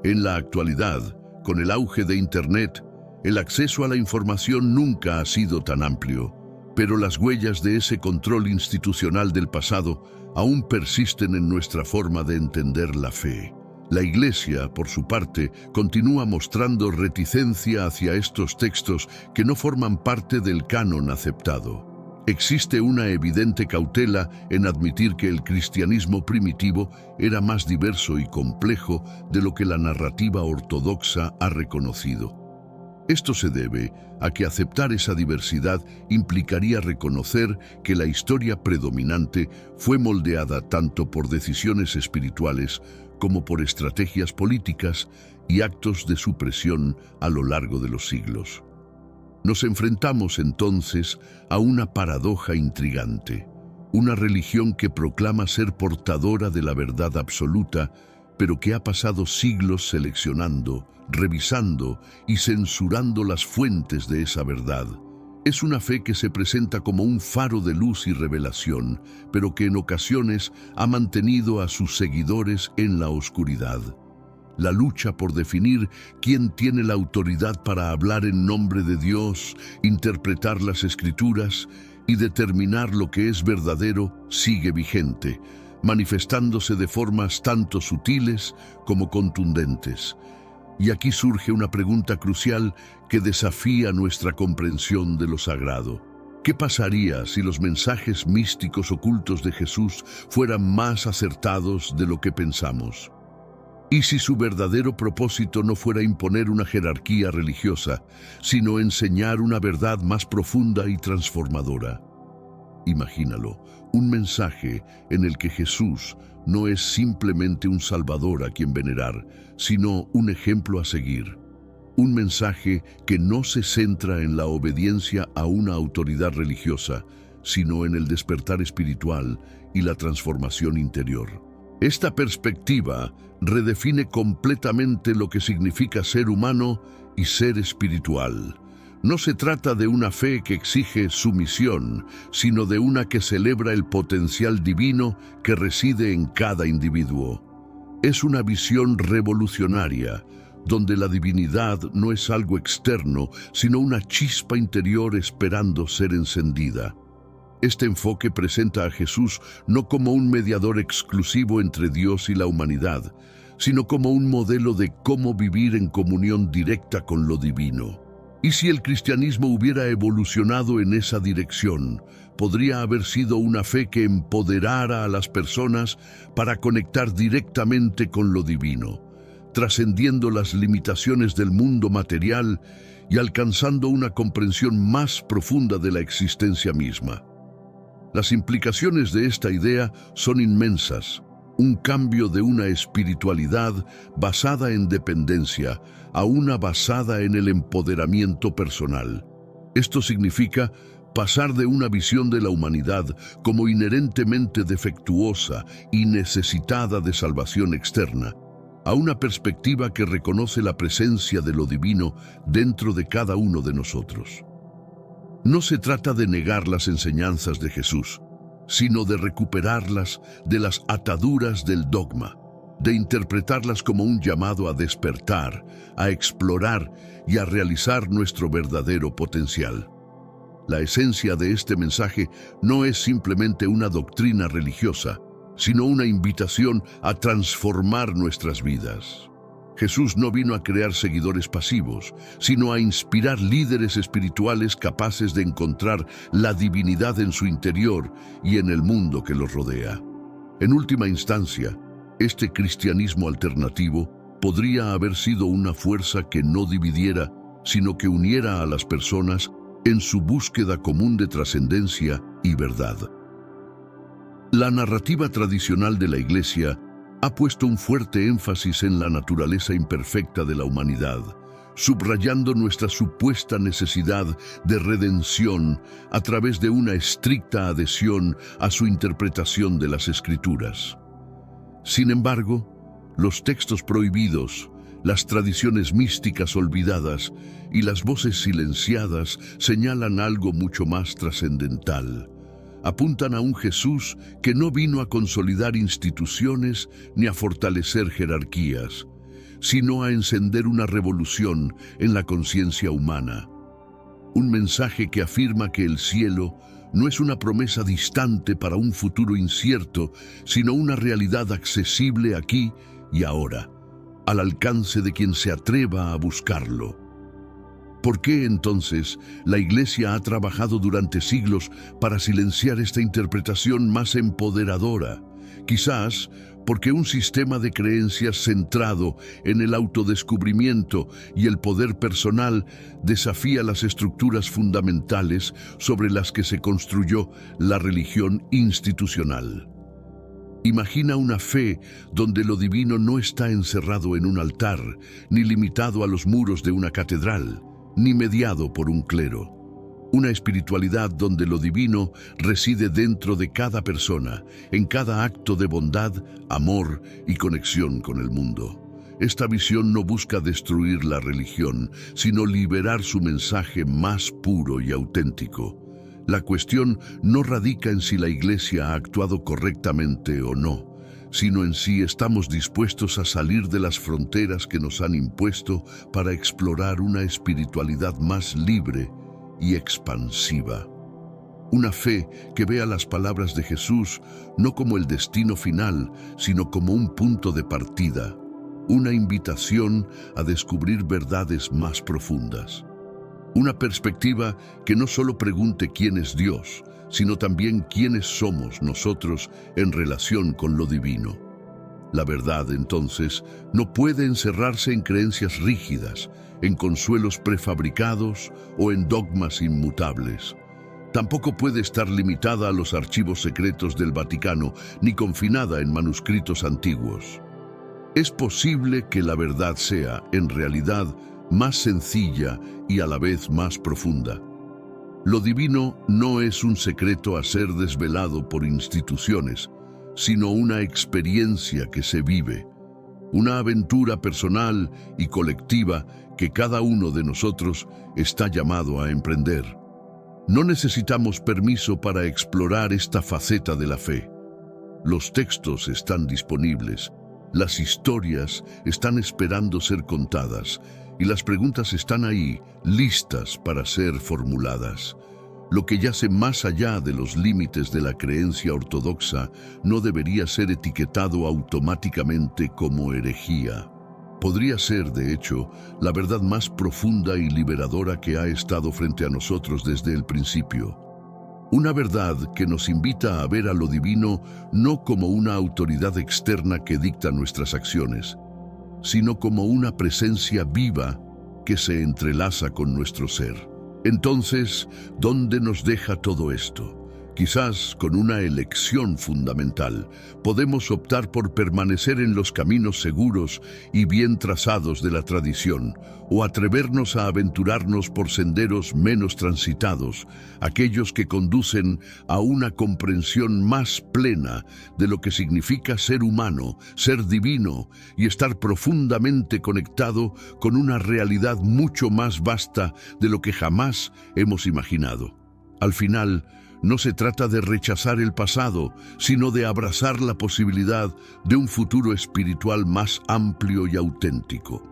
En la actualidad, con el auge de Internet, el acceso a la información nunca ha sido tan amplio, pero las huellas de ese control institucional del pasado aún persisten en nuestra forma de entender la fe. La Iglesia, por su parte, continúa mostrando reticencia hacia estos textos que no forman parte del canon aceptado. Existe una evidente cautela en admitir que el cristianismo primitivo era más diverso y complejo de lo que la narrativa ortodoxa ha reconocido. Esto se debe a que aceptar esa diversidad implicaría reconocer que la historia predominante fue moldeada tanto por decisiones espirituales como por estrategias políticas y actos de supresión a lo largo de los siglos. Nos enfrentamos entonces a una paradoja intrigante, una religión que proclama ser portadora de la verdad absoluta, pero que ha pasado siglos seleccionando, revisando y censurando las fuentes de esa verdad. Es una fe que se presenta como un faro de luz y revelación, pero que en ocasiones ha mantenido a sus seguidores en la oscuridad. La lucha por definir quién tiene la autoridad para hablar en nombre de Dios, interpretar las Escrituras y determinar lo que es verdadero sigue vigente, manifestándose de formas tanto sutiles como contundentes. Y aquí surge una pregunta crucial que desafía nuestra comprensión de lo sagrado. ¿Qué pasaría si los mensajes místicos ocultos de Jesús fueran más acertados de lo que pensamos? ¿Y si su verdadero propósito no fuera imponer una jerarquía religiosa, sino enseñar una verdad más profunda y transformadora? Imagínalo, un mensaje en el que Jesús no es simplemente un salvador a quien venerar, sino un ejemplo a seguir. Un mensaje que no se centra en la obediencia a una autoridad religiosa, sino en el despertar espiritual y la transformación interior. Esta perspectiva redefine completamente lo que significa ser humano y ser espiritual. No se trata de una fe que exige sumisión, sino de una que celebra el potencial divino que reside en cada individuo. Es una visión revolucionaria, donde la divinidad no es algo externo, sino una chispa interior esperando ser encendida. Este enfoque presenta a Jesús no como un mediador exclusivo entre Dios y la humanidad, sino como un modelo de cómo vivir en comunión directa con lo divino. Y si el cristianismo hubiera evolucionado en esa dirección, podría haber sido una fe que empoderara a las personas para conectar directamente con lo divino, trascendiendo las limitaciones del mundo material y alcanzando una comprensión más profunda de la existencia misma. Las implicaciones de esta idea son inmensas. Un cambio de una espiritualidad basada en dependencia a una basada en el empoderamiento personal. Esto significa pasar de una visión de la humanidad como inherentemente defectuosa y necesitada de salvación externa, a una perspectiva que reconoce la presencia de lo divino dentro de cada uno de nosotros. No se trata de negar las enseñanzas de Jesús, sino de recuperarlas de las ataduras del dogma, de interpretarlas como un llamado a despertar, a explorar y a realizar nuestro verdadero potencial. La esencia de este mensaje no es simplemente una doctrina religiosa, sino una invitación a transformar nuestras vidas. Jesús no vino a crear seguidores pasivos, sino a inspirar líderes espirituales capaces de encontrar la divinidad en su interior y en el mundo que los rodea. En última instancia, este cristianismo alternativo podría haber sido una fuerza que no dividiera, sino que uniera a las personas en su búsqueda común de trascendencia y verdad. La narrativa tradicional de la Iglesia ha puesto un fuerte énfasis en la naturaleza imperfecta de la humanidad, subrayando nuestra supuesta necesidad de redención a través de una estricta adhesión a su interpretación de las Escrituras. Sin embargo, los textos prohibidos, las tradiciones místicas olvidadas y las voces silenciadas señalan algo mucho más trascendental. Apuntan a un Jesús que no vino a consolidar instituciones ni a fortalecer jerarquías, sino a encender una revolución en la conciencia humana. Un mensaje que afirma que el cielo no es una promesa distante para un futuro incierto, sino una realidad accesible aquí y ahora, al alcance de quien se atreva a buscarlo. ¿Por qué entonces la Iglesia ha trabajado durante siglos para silenciar esta interpretación más empoderadora? Quizás porque un sistema de creencias centrado en el autodescubrimiento y el poder personal desafía las estructuras fundamentales sobre las que se construyó la religión institucional. Imagina una fe donde lo divino no está encerrado en un altar, ni limitado a los muros de una catedral, ni mediado por un clero. Una espiritualidad donde lo divino reside dentro de cada persona, en cada acto de bondad, amor y conexión con el mundo. Esta visión no busca destruir la religión, sino liberar su mensaje más puro y auténtico. La cuestión no radica en si la Iglesia ha actuado correctamente o no, sino en si estamos dispuestos a salir de las fronteras que nos han impuesto para explorar una espiritualidad más libre y expansiva. Una fe que vea las palabras de Jesús no como el destino final, sino como un punto de partida, una invitación a descubrir verdades más profundas. Una perspectiva que no solo pregunte quién es Dios, sino también quiénes somos nosotros en relación con lo divino. La verdad, entonces, no puede encerrarse en creencias rígidas, en consuelos prefabricados o en dogmas inmutables. Tampoco puede estar limitada a los archivos secretos del Vaticano, ni confinada en manuscritos antiguos. Es posible que la verdad sea, en realidad, más sencilla y a la vez más profunda. Lo divino no es un secreto a ser desvelado por instituciones, sino una experiencia que se vive, una aventura personal y colectiva que cada uno de nosotros está llamado a emprender. No necesitamos permiso para explorar esta faceta de la fe. Los textos están disponibles, las historias están esperando ser contadas y las preguntas están ahí, listas para ser formuladas. Lo que yace más allá de los límites de la creencia ortodoxa no debería ser etiquetado automáticamente como herejía. Podría ser, de hecho, la verdad más profunda y liberadora que ha estado frente a nosotros desde el principio. Una verdad que nos invita a ver a lo divino no como una autoridad externa que dicta nuestras acciones, sino como una presencia viva que se entrelaza con nuestro ser. Entonces, ¿dónde nos deja todo esto? Quizás con una elección fundamental, podemos optar por permanecer en los caminos seguros y bien trazados de la tradición, o atrevernos a aventurarnos por senderos menos transitados, aquellos que conducen a una comprensión más plena de lo que significa ser humano, ser divino y estar profundamente conectado con una realidad mucho más vasta de lo que jamás hemos imaginado. Al final, no se trata de rechazar el pasado, sino de abrazar la posibilidad de un futuro espiritual más amplio y auténtico.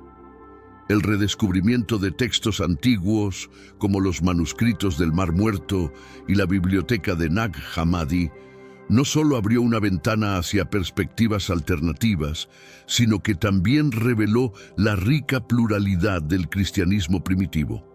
El redescubrimiento de textos antiguos, como los manuscritos del Mar Muerto y la biblioteca de Nag Hammadi, no solo abrió una ventana hacia perspectivas alternativas, sino que también reveló la rica pluralidad del cristianismo primitivo.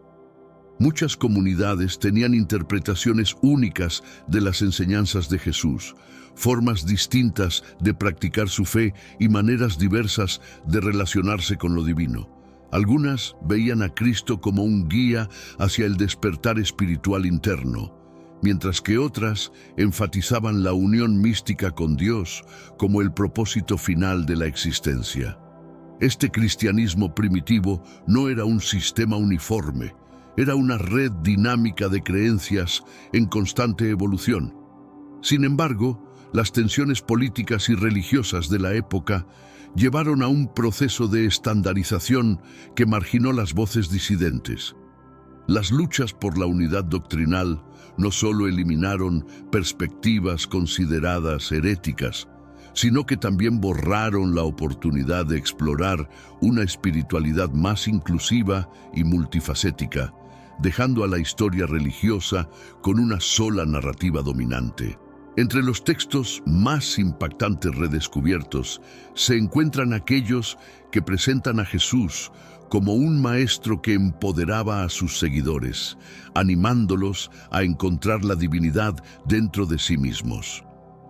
Muchas comunidades tenían interpretaciones únicas de las enseñanzas de Jesús, formas distintas de practicar su fe y maneras diversas de relacionarse con lo divino. Algunas veían a Cristo como un guía hacia el despertar espiritual interno, mientras que otras enfatizaban la unión mística con Dios como el propósito final de la existencia. Este cristianismo primitivo no era un sistema uniforme, era una red dinámica de creencias en constante evolución. Sin embargo, las tensiones políticas y religiosas de la época llevaron a un proceso de estandarización que marginó las voces disidentes. Las luchas por la unidad doctrinal no solo eliminaron perspectivas consideradas heréticas, sino que también borraron la oportunidad de explorar una espiritualidad más inclusiva y multifacética, dejando a la historia religiosa con una sola narrativa dominante. Entre los textos más impactantes redescubiertos se encuentran aquellos que presentan a Jesús como un maestro que empoderaba a sus seguidores, animándolos a encontrar la divinidad dentro de sí mismos.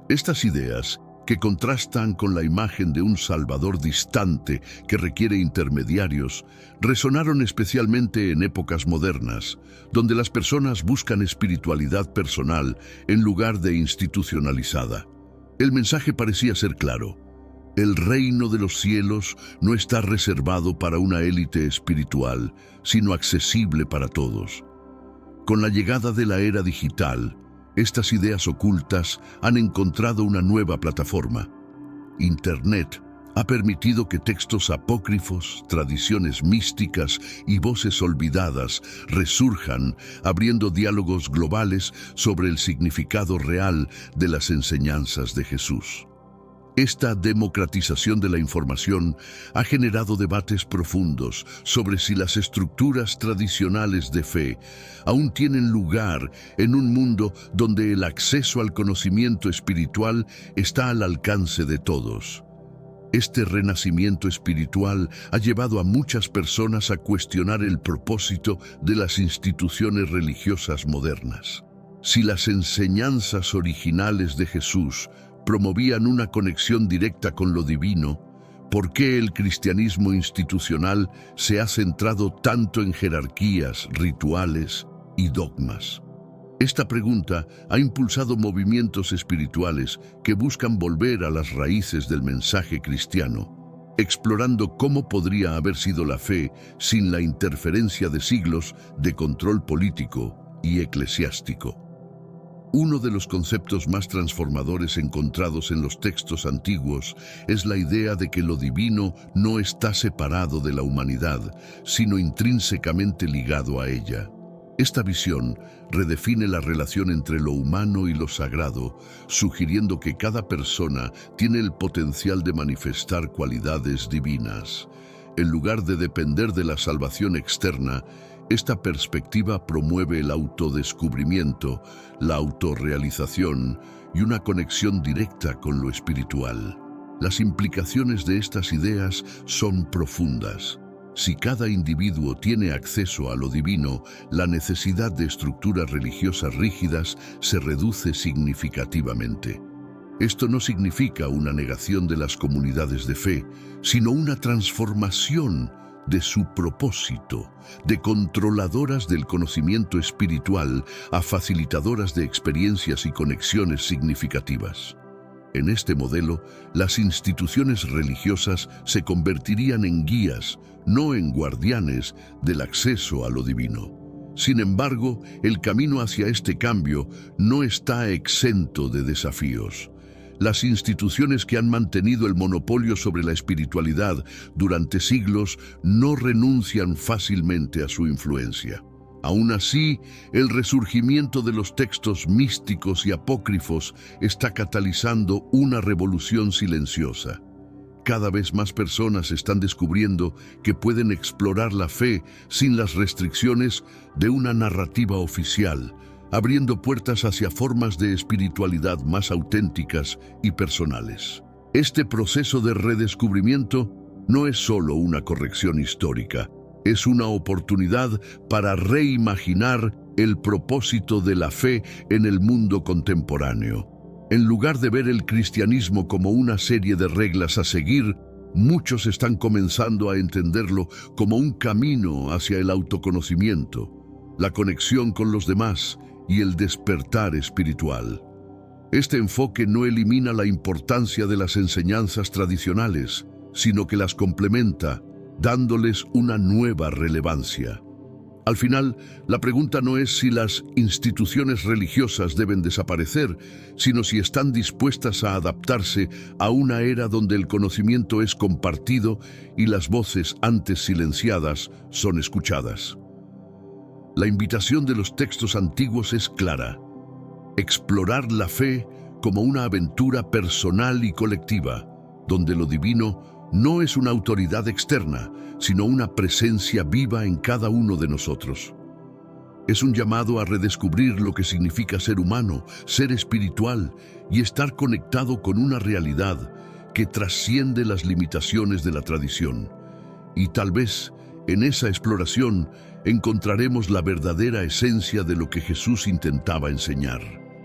Estas ideas, que contrastan con la imagen de un Salvador distante que requiere intermediarios, resonaron especialmente en épocas modernas, donde las personas buscan espiritualidad personal en lugar de institucionalizada. El mensaje parecía ser claro: el reino de los cielos no está reservado para una élite espiritual, sino accesible para todos. Con la llegada de la era digital, estas ideas ocultas han encontrado una nueva plataforma. Internet ha permitido que textos apócrifos, tradiciones místicas y voces olvidadas resurjan, abriendo diálogos globales sobre el significado real de las enseñanzas de Jesús. Esta democratización de la información ha generado debates profundos sobre si las estructuras tradicionales de fe aún tienen lugar en un mundo donde el acceso al conocimiento espiritual está al alcance de todos. Este renacimiento espiritual ha llevado a muchas personas a cuestionar el propósito de las instituciones religiosas modernas. Si las enseñanzas originales de Jesús promovían una conexión directa con lo divino, ¿por qué el cristianismo institucional se ha centrado tanto en jerarquías, rituales y dogmas? Esta pregunta ha impulsado movimientos espirituales que buscan volver a las raíces del mensaje cristiano, explorando cómo podría haber sido la fe sin la interferencia de siglos de control político y eclesiástico. Uno de los conceptos más transformadores encontrados en los textos antiguos es la idea de que lo divino no está separado de la humanidad, sino intrínsecamente ligado a ella. Esta visión redefine la relación entre lo humano y lo sagrado, sugiriendo que cada persona tiene el potencial de manifestar cualidades divinas. En lugar de depender de la salvación externa, Esta perspectiva promueve el autodescubrimiento, la autorrealización y una conexión directa con lo espiritual. Las implicaciones de estas ideas son profundas. Si cada individuo tiene acceso a lo divino, la necesidad de estructuras religiosas rígidas se reduce significativamente. Esto no significa una negación de las comunidades de fe, sino una transformación de su propósito, de controladoras del conocimiento espiritual a facilitadoras de experiencias y conexiones significativas. En este modelo, las instituciones religiosas se convertirían en guías, no en guardianes del acceso a lo divino. Sin embargo, el camino hacia este cambio no está exento de desafíos. Las instituciones que han mantenido el monopolio sobre la espiritualidad durante siglos no renuncian fácilmente a su influencia. Aún así, el resurgimiento de los textos místicos y apócrifos está catalizando una revolución silenciosa. Cada vez más personas están descubriendo que pueden explorar la fe sin las restricciones de una narrativa oficial, abriendo puertas hacia formas de espiritualidad más auténticas y personales. Este proceso de redescubrimiento no es solo una corrección histórica, es una oportunidad para reimaginar el propósito de la fe en el mundo contemporáneo. En lugar de ver el cristianismo como una serie de reglas a seguir, muchos están comenzando a entenderlo como un camino hacia el autoconocimiento, la conexión con los demás y el despertar espiritual. Este enfoque no elimina la importancia de las enseñanzas tradicionales, sino que las complementa, dándoles una nueva relevancia. Al final, la pregunta no es si las instituciones religiosas deben desaparecer, sino si están dispuestas a adaptarse a una era donde el conocimiento es compartido y las voces antes silenciadas son escuchadas. La invitación de los textos antiguos es clara: explorar la fe como una aventura personal y colectiva, donde lo divino no es una autoridad externa, sino una presencia viva en cada uno de nosotros. Es un llamado a redescubrir lo que significa ser humano, ser espiritual y estar conectado con una realidad que trasciende las limitaciones de la tradición. Y tal vez, en esa exploración, encontraremos la verdadera esencia de lo que Jesús intentaba enseñar.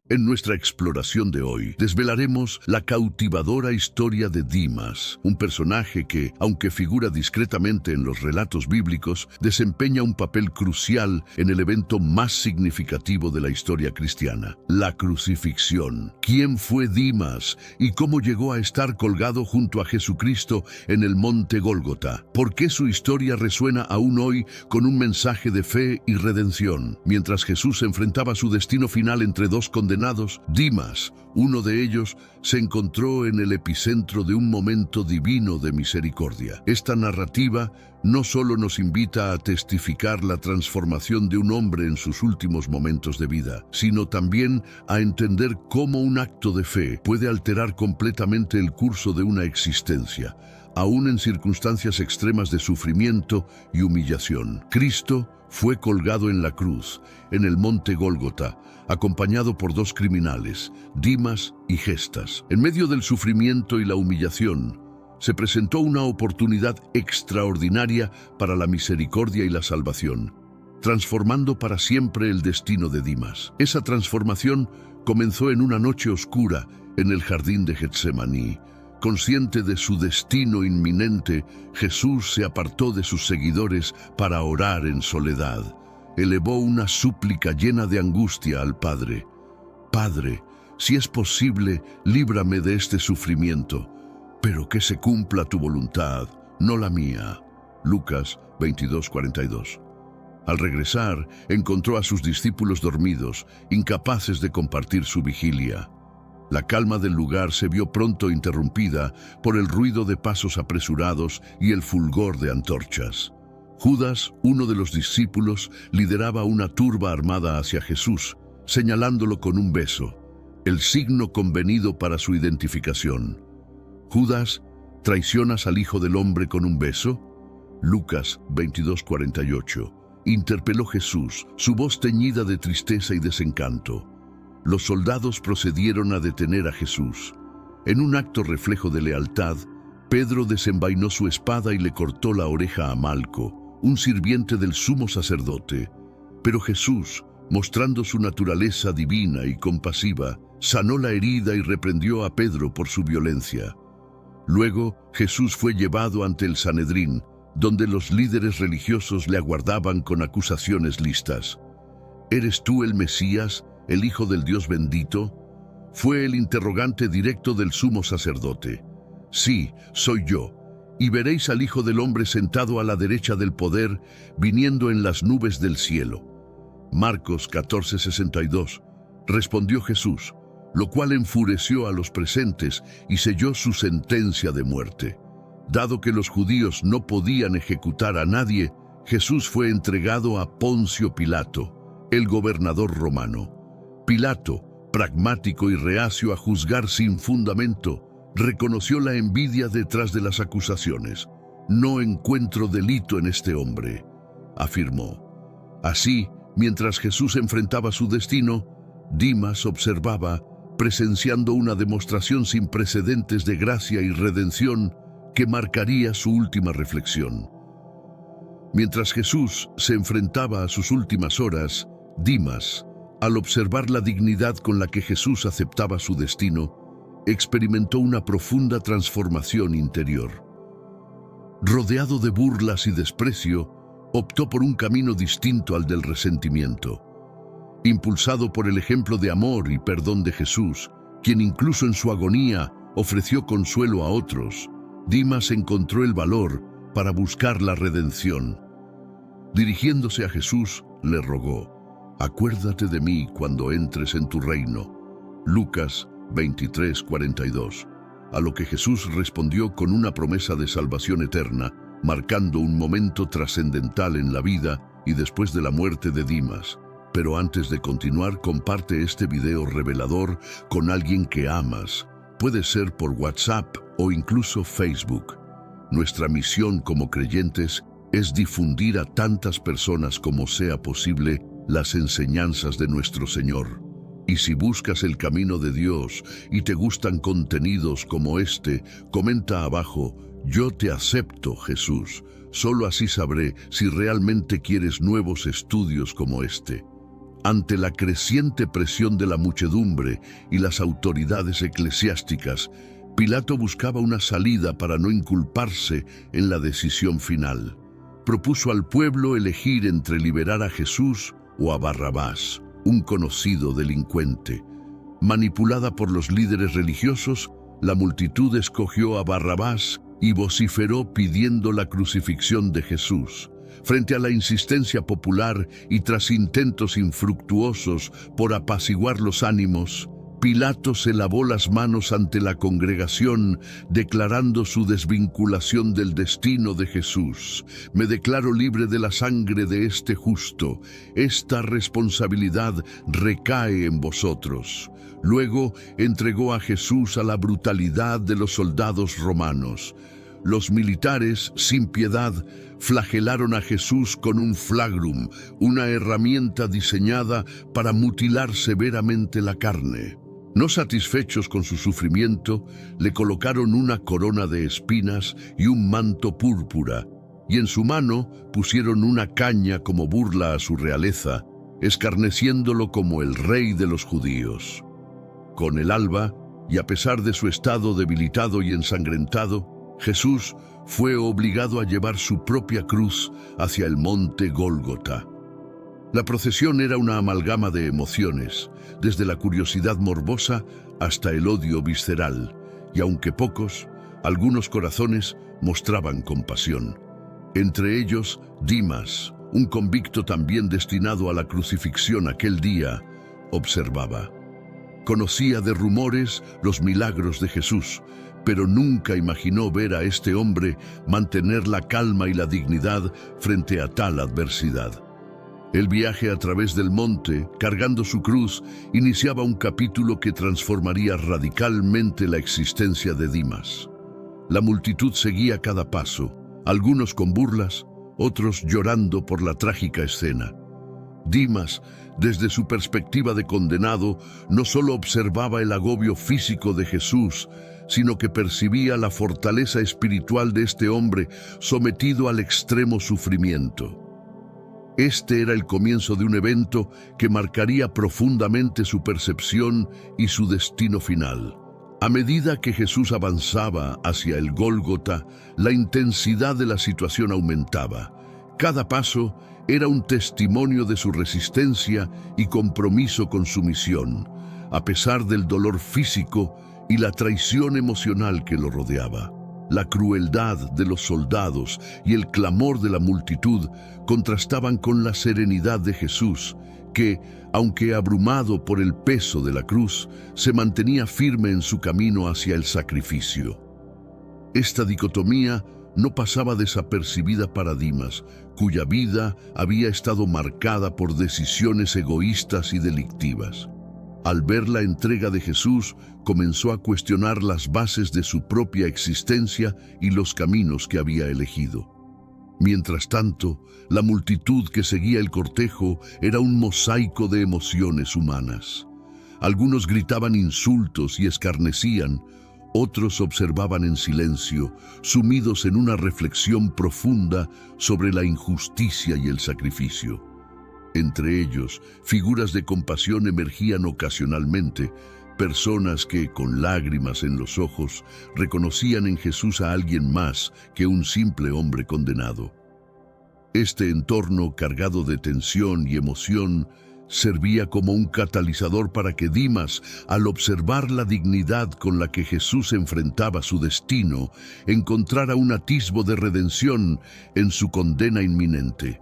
En nuestra exploración de hoy, desvelaremos la cautivadora historia de Dimas, un personaje que, aunque figura discretamente en los relatos bíblicos, desempeña un papel crucial en el evento más significativo de la historia cristiana, la crucifixión. ¿Quién fue Dimas y cómo llegó a estar colgado junto a Jesucristo en el monte Gólgota? ¿Por qué su historia resuena aún hoy con un mensaje de fe y redención? Mientras Jesús enfrentaba su destino final entre dos condenados, Dimas, uno de ellos, se encontró en el epicentro de un momento divino de misericordia. Esta narrativa no solo nos invita a testificar la transformación de un hombre en sus últimos momentos de vida, sino también a entender cómo un acto de fe puede alterar completamente el curso de una existencia, aún en circunstancias extremas de sufrimiento y humillación. Cristo fue colgado en la cruz, en el monte Gólgota, acompañado por dos criminales, Dimas y Gestas. En medio del sufrimiento y la humillación, se presentó una oportunidad extraordinaria para la misericordia y la salvación, transformando para siempre el destino de Dimas. Esa transformación comenzó en una noche oscura en el jardín de Getsemaní. Consciente de su destino inminente, Jesús se apartó de sus seguidores para orar en soledad. Elevó una súplica llena de angustia al Padre. Padre, si es posible, líbrame de este sufrimiento, pero que se cumpla tu voluntad, no la mía. Lucas 22:42. Al regresar, encontró a sus discípulos dormidos, incapaces de compartir su vigilia. La calma del lugar se vio pronto interrumpida por el ruido de pasos apresurados y el fulgor de antorchas. Judas, uno de los discípulos, lideraba una turba armada hacia Jesús, señalándolo con un beso, el signo convenido para su identificación. Judas, ¿traicionas al Hijo del Hombre con un beso? Lucas 22:48. interpeló Jesús, su voz teñida de tristeza y desencanto. Los soldados procedieron a detener a Jesús. En un acto reflejo de lealtad, Pedro desenvainó su espada y le cortó la oreja a Malco, un sirviente del sumo sacerdote. Pero Jesús, mostrando su naturaleza divina y compasiva, sanó la herida y reprendió a Pedro por su violencia. Luego, Jesús fue llevado ante el Sanedrín, donde los líderes religiosos le aguardaban con acusaciones listas. ¿Eres tú el Mesías, el Hijo del Dios bendito? Fue el interrogante directo del sumo sacerdote. Sí, soy yo, y veréis al Hijo del Hombre sentado a la derecha del poder, viniendo en las nubes del cielo. Marcos 14:62. Respondió Jesús, lo cual enfureció a los presentes y selló su sentencia de muerte. Dado que los judíos no podían ejecutar a nadie, Jesús fue entregado a Poncio Pilato, el gobernador romano. Pilato, pragmático y reacio a juzgar sin fundamento, reconoció la envidia detrás de las acusaciones. No encuentro delito en este hombre, afirmó. Así, mientras Jesús enfrentaba su destino, Dimas observaba, presenciando una demostración sin precedentes de gracia y redención que marcaría su última reflexión. Mientras Jesús se enfrentaba a sus últimas horas, Dimas, al observar la dignidad con la que Jesús aceptaba su destino, experimentó una profunda transformación interior. Rodeado de burlas y desprecio, optó por un camino distinto al del resentimiento. Impulsado por el ejemplo de amor y perdón de Jesús, quien incluso en su agonía ofreció consuelo a otros, Dimas encontró el valor para buscar la redención. Dirigiéndose a Jesús, le rogó, «Acuérdate de mí cuando entres en tu reino». Lucas 23:42. A lo que Jesús respondió con una promesa de salvación eterna, marcando un momento trascendental en la vida y después de la muerte de Dimas. Pero antes de continuar, comparte este video revelador con alguien que amas. Puede ser por WhatsApp o incluso Facebook. Nuestra misión como creyentes es difundir a tantas personas como sea posible las enseñanzas de nuestro Señor. Y si buscas el camino de Dios y te gustan contenidos como este, comenta abajo, «Yo te acepto, Jesús». Solo así sabré si realmente quieres nuevos estudios como este. Ante la creciente presión de la muchedumbre y las autoridades eclesiásticas, Pilato buscaba una salida para no inculparse en la decisión final. Propuso al pueblo elegir entre liberar a Jesús o a Barrabás, un conocido delincuente. Manipulada por los líderes religiosos, la multitud escogió a Barrabás y vociferó pidiendo la crucifixión de Jesús. Frente a la insistencia popular y tras intentos infructuosos por apaciguar los ánimos, Pilato se lavó las manos ante la congregación, declarando su desvinculación del destino de Jesús. «Me declaro libre de la sangre de este justo. Esta responsabilidad recae en vosotros». Luego entregó a Jesús a la brutalidad de los soldados romanos. Los militares, sin piedad, flagelaron a Jesús con un flagrum, una herramienta diseñada para mutilar severamente la carne. No satisfechos con su sufrimiento, le colocaron una corona de espinas y un manto púrpura, y en su mano pusieron una caña como burla a su realeza, escarneciéndolo como el rey de los judíos. Con el alba, y a pesar de su estado debilitado y ensangrentado, Jesús fue obligado a llevar su propia cruz hacia el monte Gólgota. La procesión era una amalgama de emociones, desde la curiosidad morbosa hasta el odio visceral, y aunque pocos, algunos corazones mostraban compasión. Entre ellos, Dimas, un convicto también destinado a la crucifixión aquel día, observaba. Conocía de rumores los milagros de Jesús, pero nunca imaginó ver a este hombre mantener la calma y la dignidad frente a tal adversidad. El viaje a través del monte, cargando su cruz, iniciaba un capítulo que transformaría radicalmente la existencia de Dimas. La multitud seguía cada paso, algunos con burlas, otros llorando por la trágica escena. Dimas, desde su perspectiva de condenado, no solo observaba el agobio físico de Jesús, sino que percibía la fortaleza espiritual de este hombre sometido al extremo sufrimiento. Este era el comienzo de un evento que marcaría profundamente su percepción y su destino final. A medida que Jesús avanzaba hacia el Gólgota, la intensidad de la situación aumentaba. Cada paso era un testimonio de su resistencia y compromiso con su misión, a pesar del dolor físico y la traición emocional que lo rodeaba. La crueldad de los soldados y el clamor de la multitud contrastaban con la serenidad de Jesús, que, aunque abrumado por el peso de la cruz, se mantenía firme en su camino hacia el sacrificio. Esta dicotomía no pasaba desapercibida para Dimas, cuya vida había estado marcada por decisiones egoístas y delictivas. Al ver la entrega de Jesús, comenzó a cuestionar las bases de su propia existencia y los caminos que había elegido. Mientras tanto, la multitud que seguía el cortejo era un mosaico de emociones humanas. Algunos gritaban insultos y escarnecían, otros observaban en silencio, sumidos en una reflexión profunda sobre la injusticia y el sacrificio. Entre ellos, figuras de compasión emergían ocasionalmente, personas que, con lágrimas en los ojos, reconocían en Jesús a alguien más que un simple hombre condenado. Este entorno, cargado de tensión y emoción, servía como un catalizador para que Dimas, al observar la dignidad con la que Jesús enfrentaba su destino, encontrara un atisbo de redención en su condena inminente.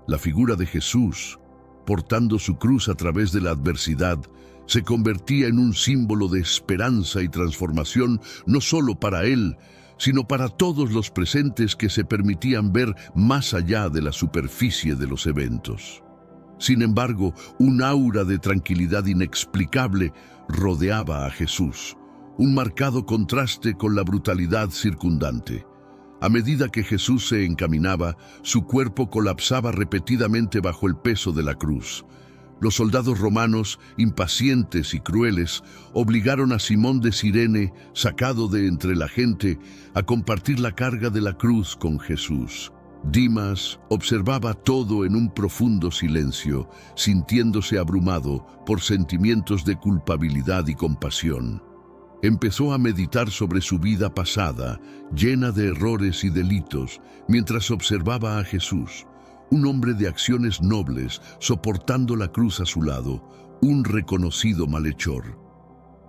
La figura de Jesús, portando su cruz a través de la adversidad, se convertía en un símbolo de esperanza y transformación no solo para él, sino para todos los presentes que se permitían ver más allá de la superficie de los eventos. Sin embargo, un aura de tranquilidad inexplicable rodeaba a Jesús, un marcado contraste con la brutalidad circundante. A medida que Jesús se encaminaba, su cuerpo colapsaba repetidamente bajo el peso de la cruz. Los soldados romanos, impacientes y crueles, obligaron a Simón de Cirene, sacado de entre la gente, a compartir la carga de la cruz con Jesús. Dimas observaba todo en un profundo silencio, sintiéndose abrumado por sentimientos de culpabilidad y compasión. Empezó a meditar sobre su vida pasada, llena de errores y delitos, mientras observaba a Jesús, un hombre de acciones nobles, soportando la cruz a su lado, un reconocido malhechor.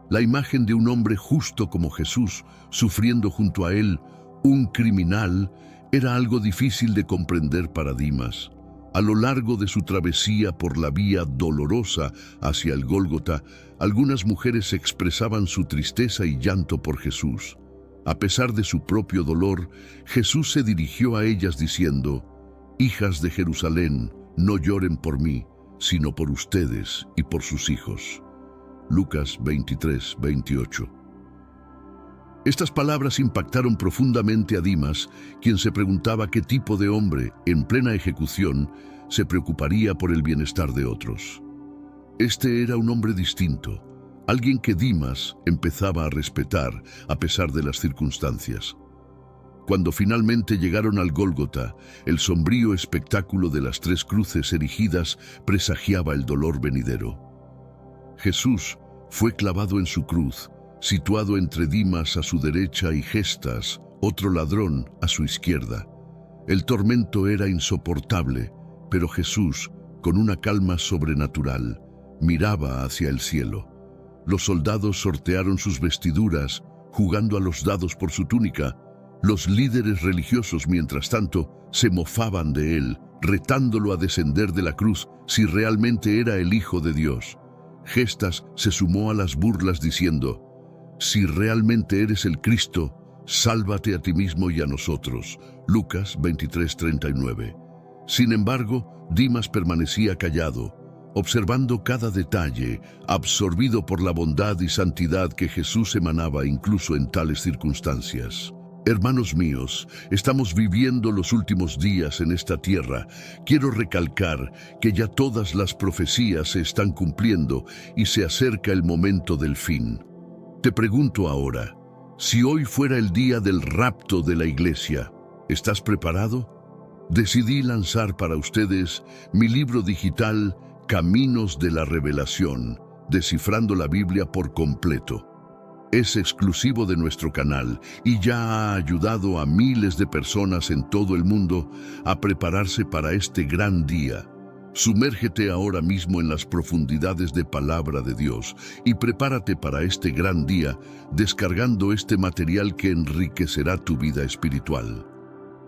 La imagen de un hombre justo como Jesús, sufriendo junto a él, un criminal, era algo difícil de comprender para Dimas. A lo largo de su travesía por la vía dolorosa hacia el Gólgota, algunas mujeres expresaban su tristeza y llanto por Jesús. A pesar de su propio dolor, Jesús se dirigió a ellas diciendo: «Hijas de Jerusalén, no lloren por mí, sino por ustedes y por sus hijos». Lucas 23:28. Estas palabras impactaron profundamente a Dimas, quien se preguntaba qué tipo de hombre, en plena ejecución, se preocuparía por el bienestar de otros. Este era un hombre distinto, alguien que Dimas empezaba a respetar a pesar de las circunstancias. Cuando finalmente llegaron al Gólgota, el sombrío espectáculo de las tres cruces erigidas presagiaba el dolor venidero. Jesús fue clavado en su cruz, situado entre Dimas a su derecha y Gestas, otro ladrón, a su izquierda. El tormento era insoportable, pero Jesús, con una calma sobrenatural, miraba hacia el cielo. Los soldados sortearon sus vestiduras, jugando a los dados por su túnica. Los líderes religiosos, mientras tanto, se mofaban de él, retándolo a descender de la cruz si realmente era el Hijo de Dios. Gestas se sumó a las burlas diciendo: «Si realmente eres el Cristo, sálvate a ti mismo y a nosotros». Lucas 23:39. Sin embargo, Dimas permanecía callado, observando cada detalle, absorbido por la bondad y santidad que Jesús emanaba incluso en tales circunstancias. Hermanos míos, estamos viviendo los últimos días en esta tierra. Quiero recalcar que ya todas las profecías se están cumpliendo y se acerca el momento del fin. Te pregunto ahora, si hoy fuera el día del rapto de la iglesia, ¿estás preparado? Decidí lanzar para ustedes mi libro digital Caminos de la Revelación, descifrando la Biblia por completo. Es exclusivo de nuestro canal y ya ha ayudado a miles de personas en todo el mundo a prepararse para este gran día. Sumérgete ahora mismo en las profundidades de Palabra de Dios y prepárate para este gran día descargando este material que enriquecerá tu vida espiritual.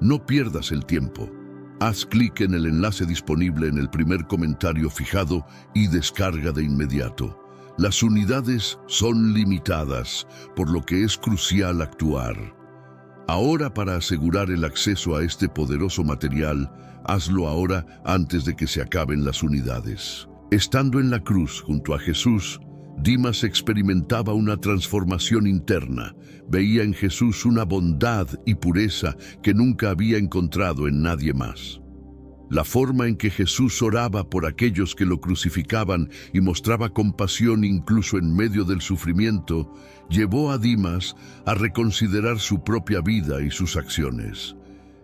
No pierdas el tiempo. Haz clic en el enlace disponible en el primer comentario fijado y descarga de inmediato. Las unidades son limitadas, por lo que es crucial actuar. Ahora, para asegurar el acceso a este poderoso material, hazlo ahora antes de que se acaben las unidades. Estando en la cruz junto a Jesús, Dimas experimentaba una transformación interna. Veía en Jesús una bondad y pureza que nunca había encontrado en nadie más. La forma en que Jesús oraba por aquellos que lo crucificaban y mostraba compasión incluso en medio del sufrimiento, llevó a Dimas a reconsiderar su propia vida y sus acciones.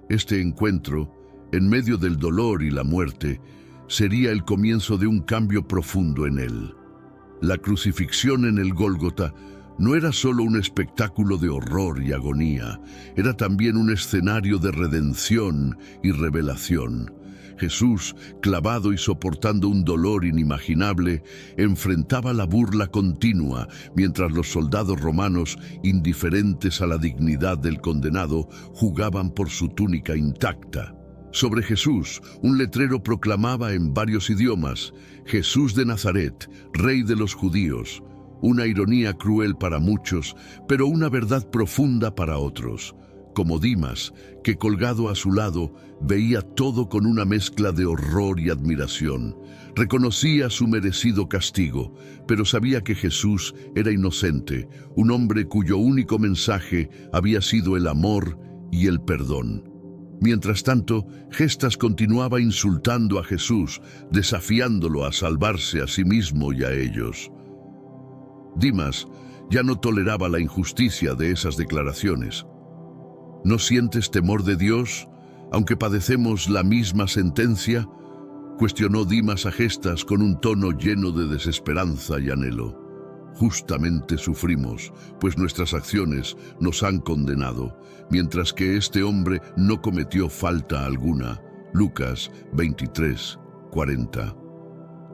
Este encuentro, en medio del dolor y la muerte, sería el comienzo de un cambio profundo en él. La crucifixión en el Gólgota no era solo un espectáculo de horror y agonía, era también un escenario de redención y revelación. Jesús, clavado y soportando un dolor inimaginable, enfrentaba la burla continua, mientras los soldados romanos, indiferentes a la dignidad del condenado, jugaban por su túnica intacta. Sobre Jesús, un letrero proclamaba en varios idiomas: Jesús de Nazaret, Rey de los Judíos. Una ironía cruel para muchos, pero una verdad profunda para otros. Como Dimas, que colgado a su lado, veía todo con una mezcla de horror y admiración. Reconocía su merecido castigo, pero sabía que Jesús era inocente, un hombre cuyo único mensaje había sido el amor y el perdón. Mientras tanto, Gestas continuaba insultando a Jesús, desafiándolo a salvarse a sí mismo y a ellos. Dimas ya no toleraba la injusticia de esas declaraciones. ¿No sientes temor de Dios, aunque padecemos la misma sentencia?, cuestionó Dimas a Gestas con un tono lleno de desesperanza y anhelo. Justamente sufrimos, pues nuestras acciones nos han condenado, mientras que este hombre no cometió falta alguna. Lucas 23:40.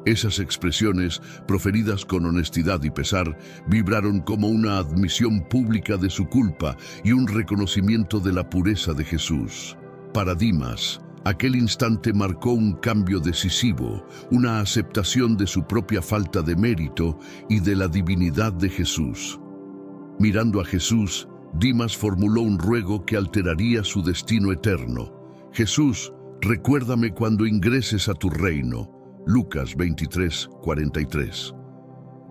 Esas expresiones, proferidas con honestidad y pesar, vibraron como una admisión pública de su culpa y un reconocimiento de la pureza de Jesús. Para Dimas, aquel instante marcó un cambio decisivo, una aceptación de su propia falta de mérito y de la divinidad de Jesús. Mirando a Jesús, Dimas formuló un ruego que alteraría su destino eterno. Jesús, recuérdame cuando ingreses a tu reino. Lucas 23:43.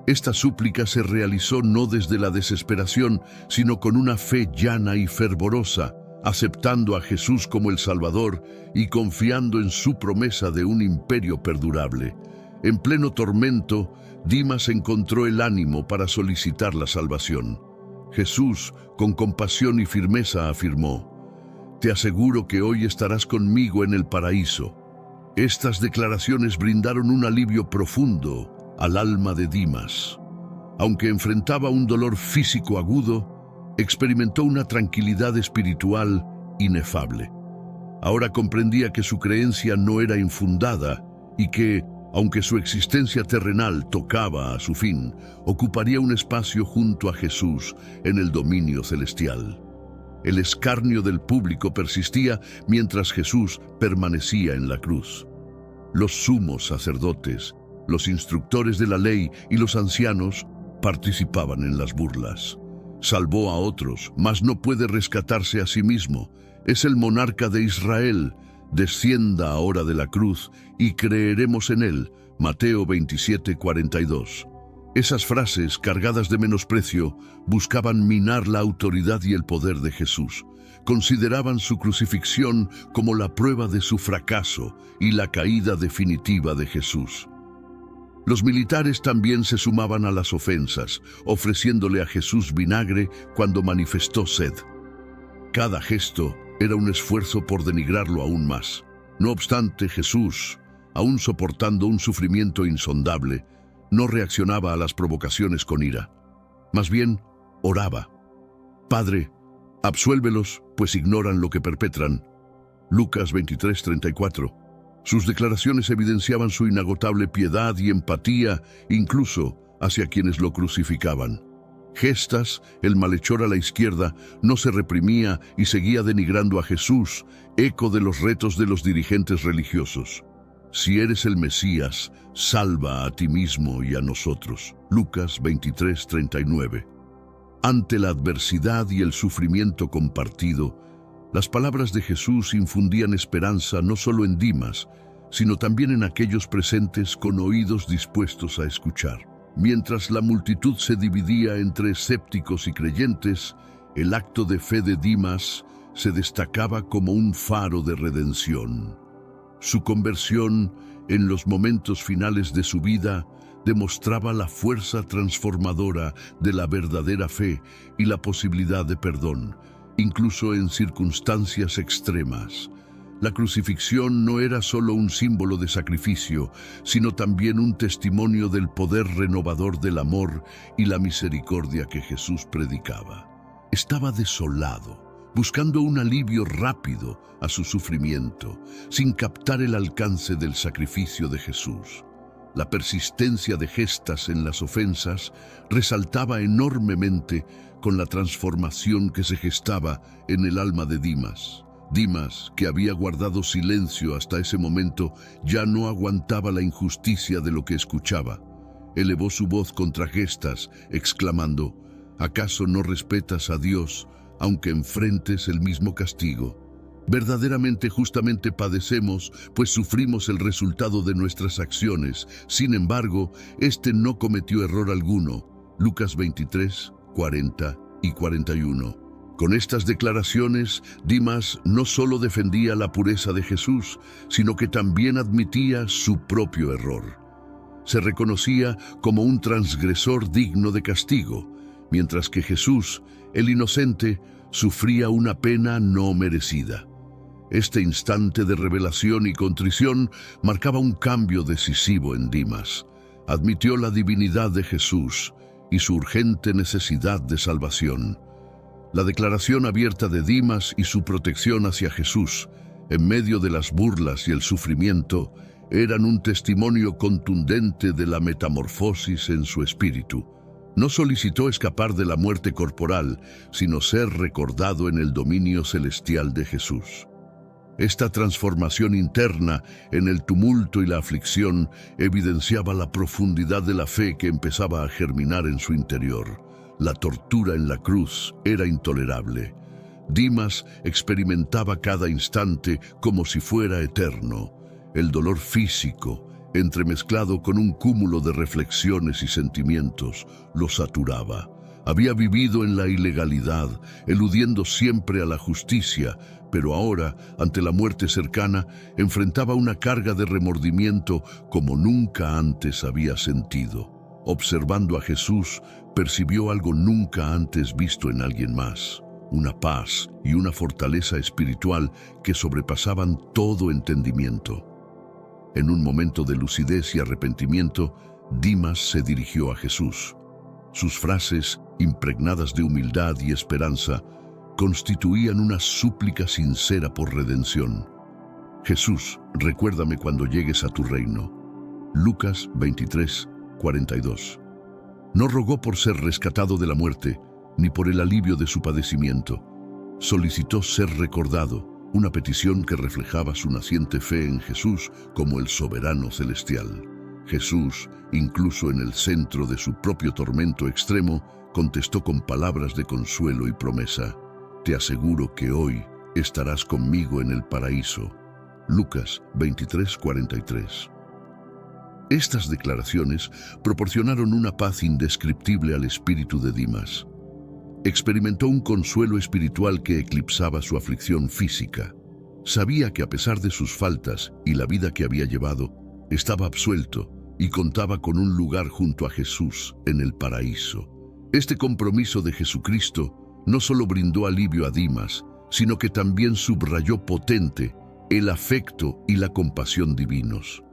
Esta súplica se realizó no desde la desesperación, sino con una fe llana y fervorosa, aceptando a Jesús como el Salvador y confiando en su promesa de un imperio perdurable. En pleno tormento, Dimas encontró el ánimo para solicitar la salvación. Jesús, con compasión y firmeza, afirmó: «Te aseguro que hoy estarás conmigo en el paraíso». Estas declaraciones brindaron un alivio profundo al alma de Dimas. Aunque enfrentaba un dolor físico agudo, experimentó una tranquilidad espiritual inefable. Ahora comprendía que su creencia no era infundada y que, aunque su existencia terrenal tocaba a su fin, ocuparía un espacio junto a Jesús en el dominio celestial. El escarnio del público persistía mientras Jesús permanecía en la cruz. Los sumos sacerdotes, los instructores de la ley y los ancianos participaban en las burlas. Salvó a otros, mas no puede rescatarse a sí mismo. Es el monarca de Israel. Descienda ahora de la cruz y creeremos en él. Mateo 27:42. Esas frases, cargadas de menosprecio, buscaban minar la autoridad y el poder de Jesús. Consideraban su crucifixión como la prueba de su fracaso y la caída definitiva de Jesús. Los militares también se sumaban a las ofensas, ofreciéndole a Jesús vinagre cuando manifestó sed. Cada gesto era un esfuerzo por denigrarlo aún más. No obstante, Jesús, aún soportando un sufrimiento insondable, no reaccionaba a las provocaciones con ira. Más bien, oraba. Padre, absuélvelos, pues ignoran lo que perpetran. Lucas 23:34. Sus declaraciones evidenciaban su inagotable piedad y empatía, incluso hacia quienes lo crucificaban. Gestas, el malhechor a la izquierda, no se reprimía y seguía denigrando a Jesús, eco de los retos de los dirigentes religiosos. Si eres el Mesías, salva a ti mismo y a nosotros. Lucas 23:39. Ante la adversidad y el sufrimiento compartido, las palabras de Jesús infundían esperanza no solo en Dimas, sino también en aquellos presentes con oídos dispuestos a escuchar. Mientras la multitud se dividía entre escépticos y creyentes, el acto de fe de Dimas se destacaba como un faro de redención. Su conversión, en los momentos finales de su vida, demostraba la fuerza transformadora de la verdadera fe y la posibilidad de perdón, incluso en circunstancias extremas. La crucifixión no era solo un símbolo de sacrificio, sino también un testimonio del poder renovador del amor y la misericordia que Jesús predicaba. Estaba desolado, buscando un alivio rápido a su sufrimiento, sin captar el alcance del sacrificio de Jesús. La persistencia de gestas en las ofensas resaltaba enormemente con la transformación que se gestaba en el alma de Dimas. Dimas, que había guardado silencio hasta ese momento, ya no aguantaba la injusticia de lo que escuchaba. Elevó su voz contra Gestas, exclamando: ¿acaso no respetas a Dios, aunque enfrentes el mismo castigo? Verdaderamente justamente padecemos, pues sufrimos el resultado de nuestras acciones. Sin embargo, este no cometió error alguno. Lucas 23, 40 y 41. Con estas declaraciones, Dimas no solo defendía la pureza de Jesús, sino que también admitía su propio error. Se reconocía como un transgresor digno de castigo, mientras que Jesús, el inocente, sufría una pena no merecida. Este instante de revelación y contrición marcaba un cambio decisivo en Dimas. Admitió la divinidad de Jesús y su urgente necesidad de salvación. La declaración abierta de Dimas y su protección hacia Jesús, en medio de las burlas y el sufrimiento, eran un testimonio contundente de la metamorfosis en su espíritu. No solicitó escapar de la muerte corporal, sino ser recordado en el dominio celestial de Jesús. Esta transformación interna en el tumulto y la aflicción evidenciaba la profundidad de la fe que empezaba a germinar en su interior. La tortura en la cruz era intolerable. Dimas experimentaba cada instante como si fuera eterno. El dolor físico, entremezclado con un cúmulo de reflexiones y sentimientos, lo saturaba. Había vivido en la ilegalidad, eludiendo siempre a la justicia, pero ahora, ante la muerte cercana, enfrentaba una carga de remordimiento como nunca antes había sentido. Observando a Jesús, percibió algo nunca antes visto en alguien más: una paz y una fortaleza espiritual que sobrepasaban todo entendimiento. En un momento de lucidez y arrepentimiento, Dimas se dirigió a Jesús. Sus frases, impregnadas de humildad y esperanza, constituían una súplica sincera por redención. Jesús, recuérdame cuando llegues a tu reino. Lucas 23, 42. No rogó por ser rescatado de la muerte, ni por el alivio de su padecimiento. Solicitó ser recordado, una petición que reflejaba su naciente fe en Jesús como el soberano celestial. Jesús, incluso en el centro de su propio tormento extremo, contestó con palabras de consuelo y promesa: te aseguro que hoy estarás conmigo en el paraíso. Lucas 23:43. Estas declaraciones proporcionaron una paz indescriptible al espíritu de Dimas. Experimentó un consuelo espiritual que eclipsaba su aflicción física. Sabía que a pesar de sus faltas y la vida que había llevado, estaba absuelto y contaba con un lugar junto a Jesús en el paraíso. Este compromiso de Jesucristo no solo brindó alivio a Dimas, sino que también subrayó potente el afecto y la compasión divinos.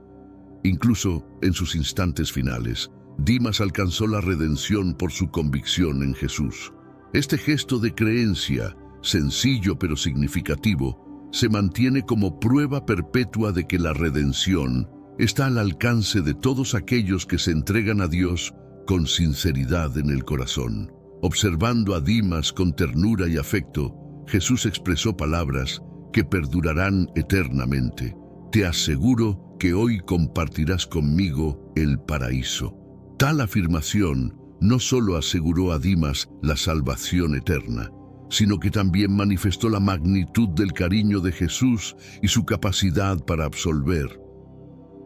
Incluso en sus instantes finales, Dimas alcanzó la redención por su convicción en Jesús. Este gesto de creencia, sencillo pero significativo, se mantiene como prueba perpetua de que la redención está al alcance de todos aquellos que se entregan a Dios con sinceridad en el corazón. Observando a Dimas con ternura y afecto, Jesús expresó palabras que perdurarán eternamente. Te aseguro que hoy compartirás conmigo el paraíso. Tal afirmación no solo aseguró a Dimas la salvación eterna, sino que también manifestó la magnitud del cariño de Jesús y su capacidad para absolver.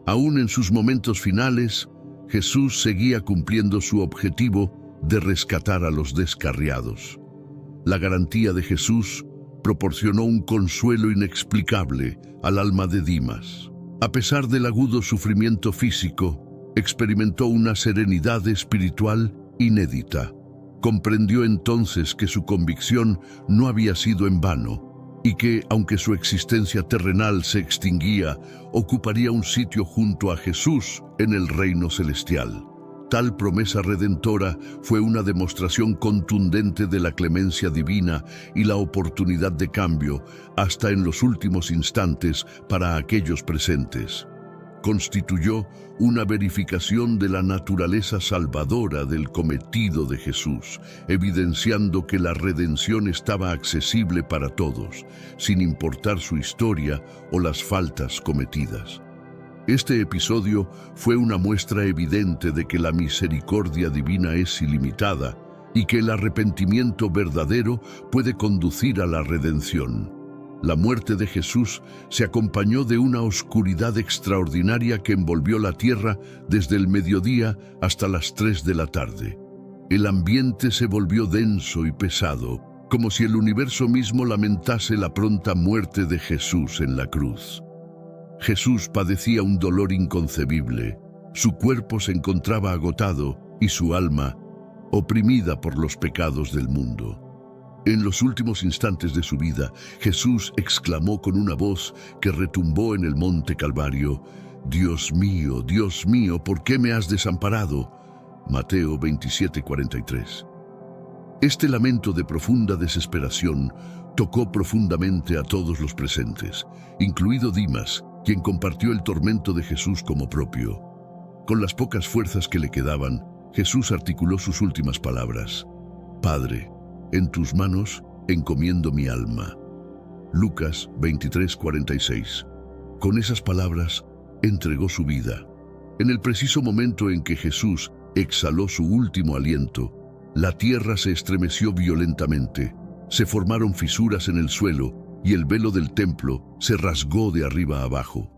Aún en sus momentos finales, Jesús seguía cumpliendo su objetivo de rescatar a los descarriados. La garantía de Jesús proporcionó un consuelo inexplicable al alma de Dimas. A pesar del agudo sufrimiento físico, experimentó una serenidad espiritual inédita. Comprendió entonces que su convicción no había sido en vano y que, aunque su existencia terrenal se extinguía, ocuparía un sitio junto a Jesús en el reino celestial. Tal promesa redentora fue una demostración contundente de la clemencia divina y la oportunidad de cambio, hasta en los últimos instantes, para aquellos presentes. Constituyó una verificación de la naturaleza salvadora del cometido de Jesús, evidenciando que la redención estaba accesible para todos, sin importar su historia o las faltas cometidas. Este episodio fue una muestra evidente de que la misericordia divina es ilimitada y que el arrepentimiento verdadero puede conducir a la redención. La muerte de Jesús se acompañó de una oscuridad extraordinaria que envolvió la tierra desde el mediodía hasta las 3 de la tarde. El ambiente se volvió denso y pesado, como si el universo mismo lamentase la pronta muerte de Jesús en la cruz. Jesús padecía un dolor inconcebible. Su cuerpo se encontraba agotado y su alma oprimida por los pecados del mundo. En los últimos instantes de su vida, Jesús exclamó con una voz que retumbó en el monte Calvario: Dios mío, ¿por qué me has desamparado? Mateo 27:43. Este lamento de profunda desesperación tocó profundamente a todos los presentes, incluido Dimas, quien compartió el tormento de Jesús como propio. Con las pocas fuerzas que le quedaban, Jesús articuló sus últimas palabras: Padre, en tus manos encomiendo mi alma. Lucas 23:46. Con esas palabras, entregó su vida. En el preciso momento en que Jesús exhaló su último aliento, la tierra se estremeció violentamente, se formaron fisuras en el suelo y el velo del templo se rasgó de arriba a abajo.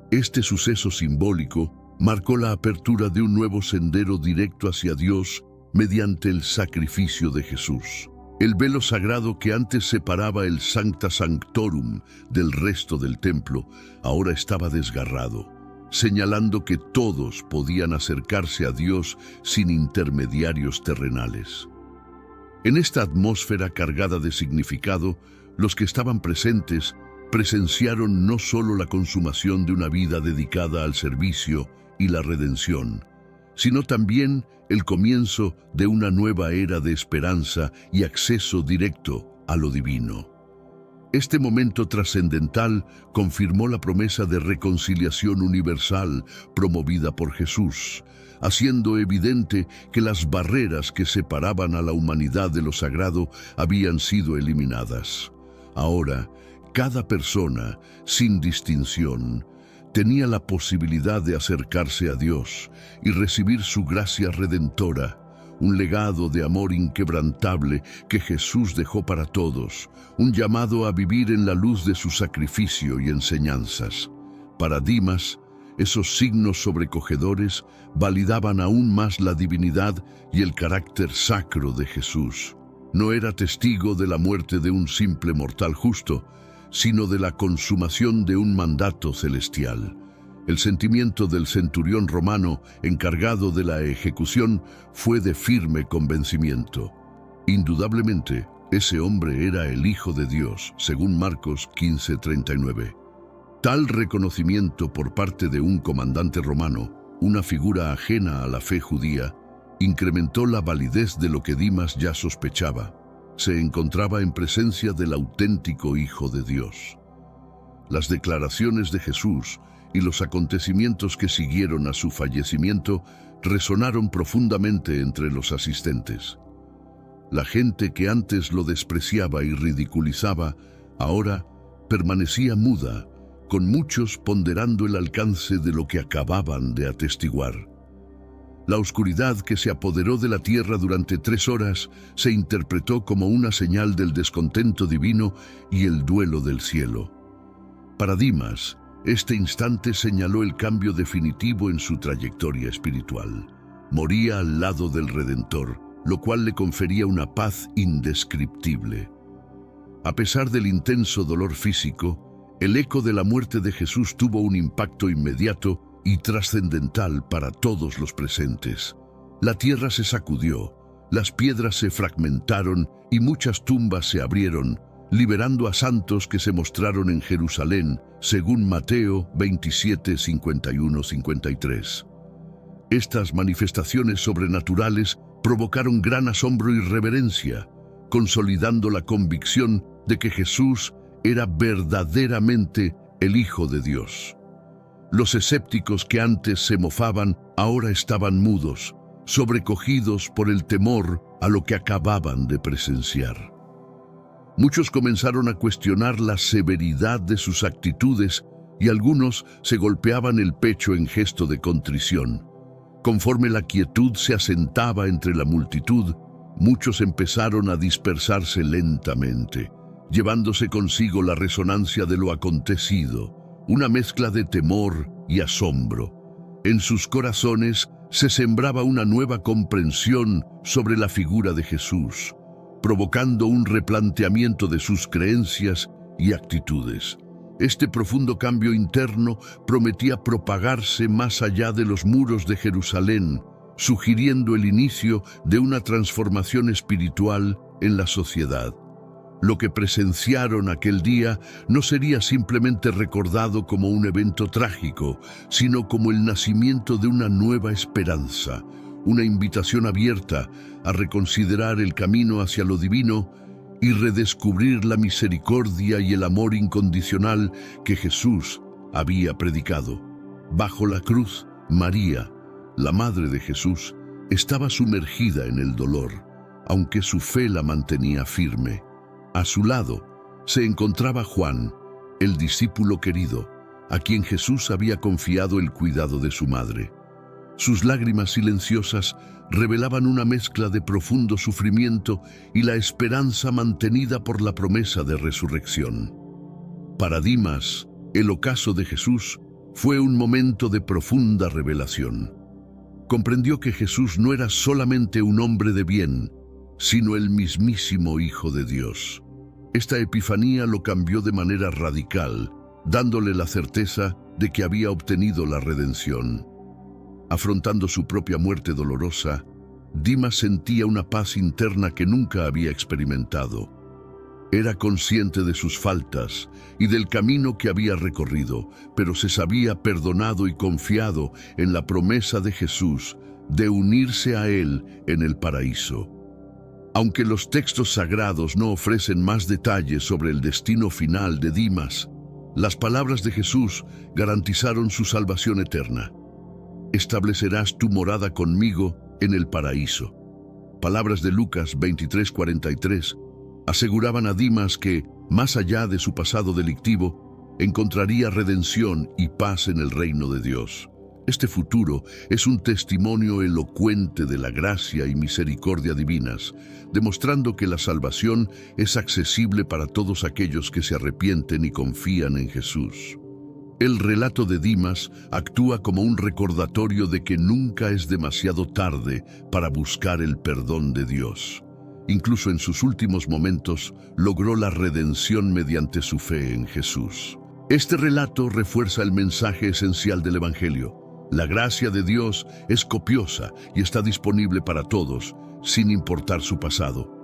Este suceso simbólico marcó la apertura de un nuevo sendero directo hacia Dios mediante el sacrificio de Jesús. El velo sagrado que antes separaba el Sancta Sanctorum del resto del templo ahora estaba desgarrado, señalando que todos podían acercarse a Dios sin intermediarios terrenales. En esta atmósfera cargada de significado, los que estaban presentes presenciaron no solo la consumación de una vida dedicada al servicio y la redención, sino también el comienzo de una nueva era de esperanza y acceso directo a lo divino. Este momento trascendental confirmó la promesa de reconciliación universal promovida por Jesús, haciendo evidente que las barreras que separaban a la humanidad de lo sagrado habían sido eliminadas. Ahora, cada persona, sin distinción, tenía la posibilidad de acercarse a Dios y recibir su gracia redentora, un legado de amor inquebrantable que Jesús dejó para todos, un llamado a vivir en la luz de su sacrificio y enseñanzas. Para Dimas, Esos signos sobrecogedores validaban aún más la divinidad y el carácter sacro de Jesús. No era testigo de la muerte de un simple mortal justo, sino de la consumación de un mandato celestial. El sentimiento del centurión romano encargado de la ejecución fue de firme convencimiento. Indudablemente, ese hombre era el Hijo de Dios, según Marcos 15:39. Tal reconocimiento por parte de un comandante romano, una figura ajena a la fe judía, incrementó la validez de lo que Dimas ya sospechaba. Se encontraba en presencia del auténtico Hijo de Dios. Las declaraciones de Jesús y los acontecimientos que siguieron a su fallecimiento resonaron profundamente entre los asistentes. La gente que antes lo despreciaba y ridiculizaba, ahora permanecía muda, con muchos ponderando el alcance de lo que acababan de atestiguar. La oscuridad que se apoderó de la tierra durante 3 horas se interpretó como una señal del descontento divino y el duelo del cielo. Para Dimas, este instante señaló el cambio definitivo en su trayectoria espiritual. Moría al lado del Redentor, lo cual le confería una paz indescriptible. A pesar del intenso dolor físico, el eco de la muerte de Jesús tuvo un impacto inmediato y trascendental para todos los presentes. La tierra se sacudió, las piedras se fragmentaron y muchas tumbas se abrieron, liberando a santos que se mostraron en Jerusalén, según Mateo 27, 51, 53. Estas manifestaciones sobrenaturales provocaron gran asombro y reverencia, consolidando la convicción de que Jesús era verdaderamente el Hijo de Dios. Los escépticos que antes se mofaban ahora estaban mudos, sobrecogidos por el temor a lo que acababan de presenciar. Muchos comenzaron a cuestionar la severidad de sus actitudes y algunos se golpeaban el pecho en gesto de contrición. Conforme la quietud se asentaba entre la multitud, muchos empezaron a dispersarse lentamente, llevándose consigo la resonancia de lo acontecido, una mezcla de temor y asombro. En sus corazones se sembraba una nueva comprensión sobre la figura de Jesús, provocando un replanteamiento de sus creencias y actitudes. Este profundo cambio interno prometía propagarse más allá de los muros de Jerusalén, sugiriendo el inicio de una transformación espiritual en la sociedad. Lo que presenciaron aquel día no sería simplemente recordado como un evento trágico, sino como el nacimiento de una nueva esperanza, una invitación abierta a reconsiderar el camino hacia lo divino y redescubrir la misericordia y el amor incondicional que Jesús había predicado. Bajo la cruz, María, la madre de Jesús, estaba sumergida en el dolor, aunque su fe la mantenía firme. A su lado se encontraba Juan, el discípulo querido, a quien Jesús había confiado el cuidado de su madre. Sus lágrimas silenciosas revelaban una mezcla de profundo sufrimiento y la esperanza mantenida por la promesa de resurrección. Para Dimas, el ocaso de Jesús fue un momento de profunda revelación. Comprendió que Jesús no era solamente un hombre de bien, sino el mismísimo Hijo de Dios. Esta epifanía lo cambió de manera radical, dándole la certeza de que había obtenido la redención. Afrontando su propia muerte dolorosa, Dimas sentía una paz interna que nunca había experimentado. Era consciente de sus faltas y del camino que había recorrido, pero se sabía perdonado y confiado en la promesa de Jesús de unirse a Él en el paraíso. Aunque los textos sagrados no ofrecen más detalles sobre el destino final de Dimas, las palabras de Jesús garantizaron su salvación eterna. Establecerás tu morada conmigo en el paraíso. Palabras de Lucas 23:43 aseguraban a Dimas que, más allá de su pasado delictivo, encontraría redención y paz en el reino de Dios. Este futuro es un testimonio elocuente de la gracia y misericordia divinas, demostrando que la salvación es accesible para todos aquellos que se arrepienten y confían en Jesús. El relato de Dimas actúa como un recordatorio de que nunca es demasiado tarde para buscar el perdón de Dios. Incluso en sus últimos momentos, logró la redención mediante su fe en Jesús. Este relato refuerza el mensaje esencial del Evangelio. La gracia de Dios es copiosa y está disponible para todos, sin importar su pasado.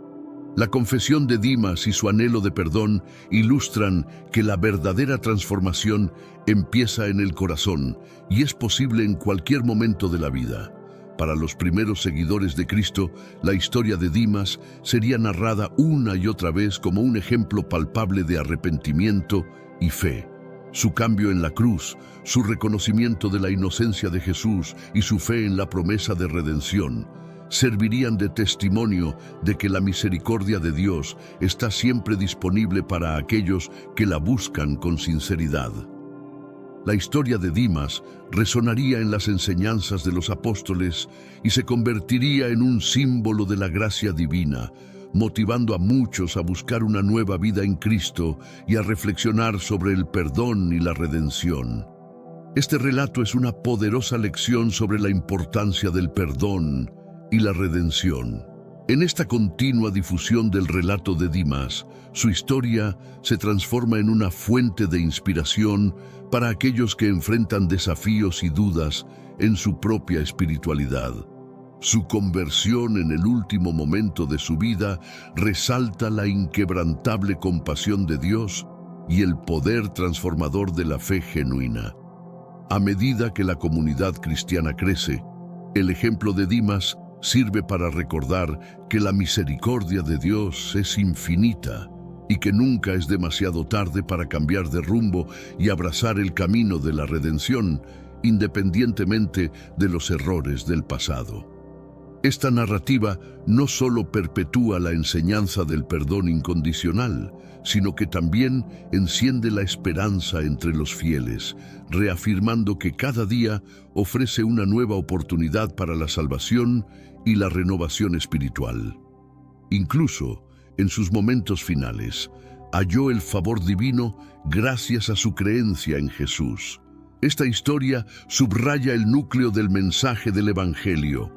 La confesión de Dimas y su anhelo de perdón ilustran que la verdadera transformación empieza en el corazón y es posible en cualquier momento de la vida. Para los primeros seguidores de Cristo, la historia de Dimas sería narrada una y otra vez como un ejemplo palpable de arrepentimiento y fe. Su cambio en la cruz, su reconocimiento de la inocencia de Jesús y su fe en la promesa de redención servirían de testimonio de que la misericordia de Dios está siempre disponible para aquellos que la buscan con sinceridad. La historia de Dimas resonaría en las enseñanzas de los apóstoles y se convertiría en un símbolo de la gracia divina, motivando a muchos a buscar una nueva vida en Cristo y a reflexionar sobre el perdón y la redención. Este relato es una poderosa lección sobre la importancia del perdón y la redención. En esta continua difusión del relato de Dimas, su historia se transforma en una fuente de inspiración para aquellos que enfrentan desafíos y dudas en su propia espiritualidad. Su conversión en el último momento de su vida resalta la inquebrantable compasión de Dios y el poder transformador de la fe genuina. A medida que la comunidad cristiana crece, el ejemplo de Dimas sirve para recordar que la misericordia de Dios es infinita y que nunca es demasiado tarde para cambiar de rumbo y abrazar el camino de la redención, independientemente de los errores del pasado. Esta narrativa no solo perpetúa la enseñanza del perdón incondicional, sino que también enciende la esperanza entre los fieles, reafirmando que cada día ofrece una nueva oportunidad para la salvación y la renovación espiritual. Incluso, en sus momentos finales, halló el favor divino gracias a su creencia en Jesús. Esta historia subraya el núcleo del mensaje del Evangelio.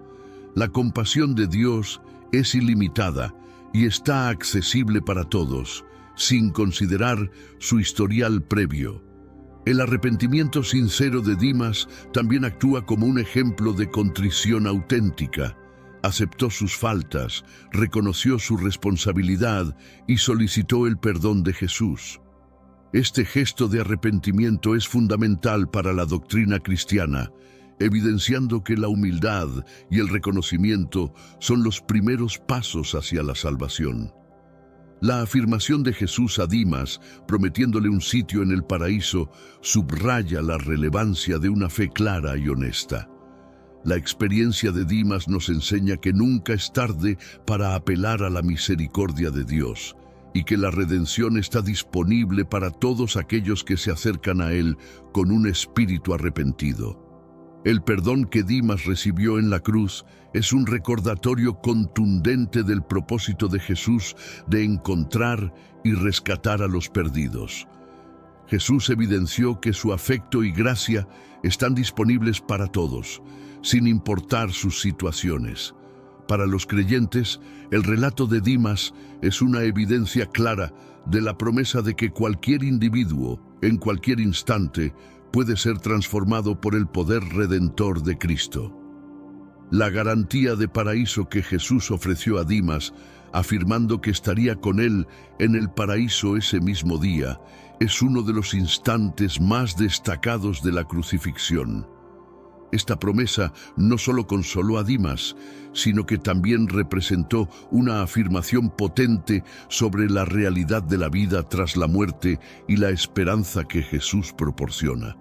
La compasión de Dios es ilimitada y está accesible para todos, sin considerar su historial previo. El arrepentimiento sincero de Dimas también actúa como un ejemplo de contrición auténtica. Aceptó sus faltas, reconoció su responsabilidad y solicitó el perdón de Jesús. Este gesto de arrepentimiento es fundamental para la doctrina cristiana, evidenciando que la humildad y el reconocimiento son los primeros pasos hacia la salvación. La afirmación de Jesús a Dimas, prometiéndole un sitio en el paraíso, subraya la relevancia de una fe clara y honesta. La experiencia de Dimas nos enseña que nunca es tarde para apelar a la misericordia de Dios y que la redención está disponible para todos aquellos que se acercan a Él con un espíritu arrepentido. El perdón que Dimas recibió en la cruz es un recordatorio contundente del propósito de Jesús de encontrar y rescatar a los perdidos. Jesús evidenció que su afecto y gracia están disponibles para todos, sin importar sus situaciones. Para los creyentes, el relato de Dimas es una evidencia clara de la promesa de que cualquier individuo, en cualquier instante, puede ser transformado por el poder redentor de Cristo. La garantía de paraíso que Jesús ofreció a Dimas, afirmando que estaría con él en el paraíso ese mismo día, es uno de los instantes más destacados de la crucifixión. Esta promesa no solo consoló a Dimas, sino que también representó una afirmación potente sobre la realidad de la vida tras la muerte y la esperanza que Jesús proporciona.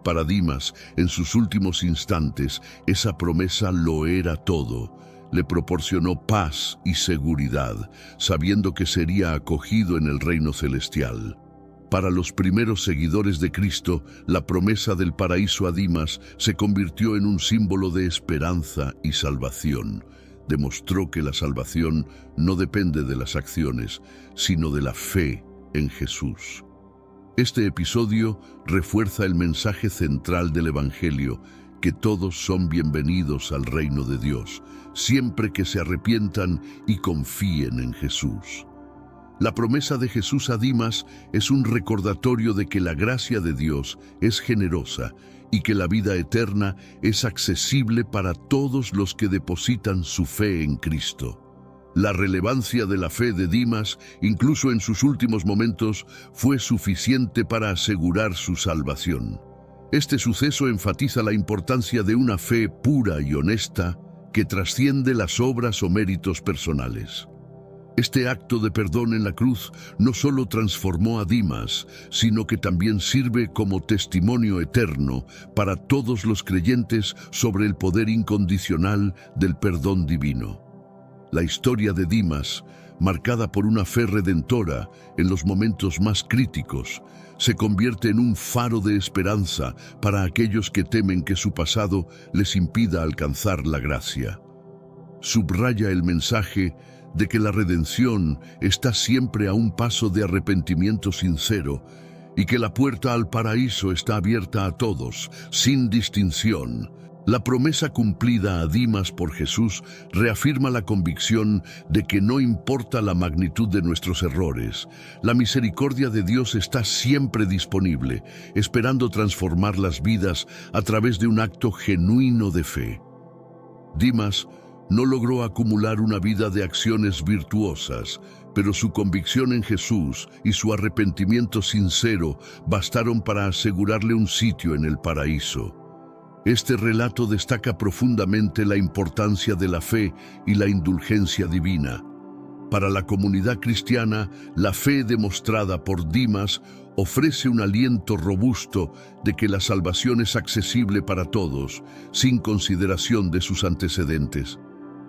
Para Dimas, en sus últimos instantes, esa promesa lo era todo. Le proporcionó paz y seguridad, sabiendo que sería acogido en el reino celestial. Para los primeros seguidores de Cristo, la promesa del paraíso a Dimas se convirtió en un símbolo de esperanza y salvación. Demostró que la salvación no depende de las acciones, sino de la fe en Jesús. Este episodio refuerza el mensaje central del Evangelio, que todos son bienvenidos al reino de Dios, siempre que se arrepientan y confíen en Jesús. La promesa de Jesús a Dimas es un recordatorio de que la gracia de Dios es generosa y que la vida eterna es accesible para todos los que depositan su fe en Cristo. La relevancia de la fe de Dimas, incluso en sus últimos momentos, fue suficiente para asegurar su salvación. Este suceso enfatiza la importancia de una fe pura y honesta que trasciende las obras o méritos personales. Este acto de perdón en la cruz no solo transformó a Dimas, sino que también sirve como testimonio eterno para todos los creyentes sobre el poder incondicional del perdón divino. La historia de Dimas, marcada por una fe redentora en los momentos más críticos, se convierte en un faro de esperanza para aquellos que temen que su pasado les impida alcanzar la gracia. Subraya el mensaje de que la redención está siempre a un paso de arrepentimiento sincero y que la puerta al paraíso está abierta a todos, sin distinción. La promesa cumplida a Dimas por Jesús reafirma la convicción de que no importa la magnitud de nuestros errores, la misericordia de Dios está siempre disponible, esperando transformar las vidas a través de un acto genuino de fe. Dimas no logró acumular una vida de acciones virtuosas, pero su convicción en Jesús y su arrepentimiento sincero bastaron para asegurarle un sitio en el paraíso. Este relato destaca profundamente la importancia de la fe y la indulgencia divina. Para la comunidad cristiana, la fe demostrada por Dimas ofrece un aliento robusto de que la salvación es accesible para todos, sin consideración de sus antecedentes.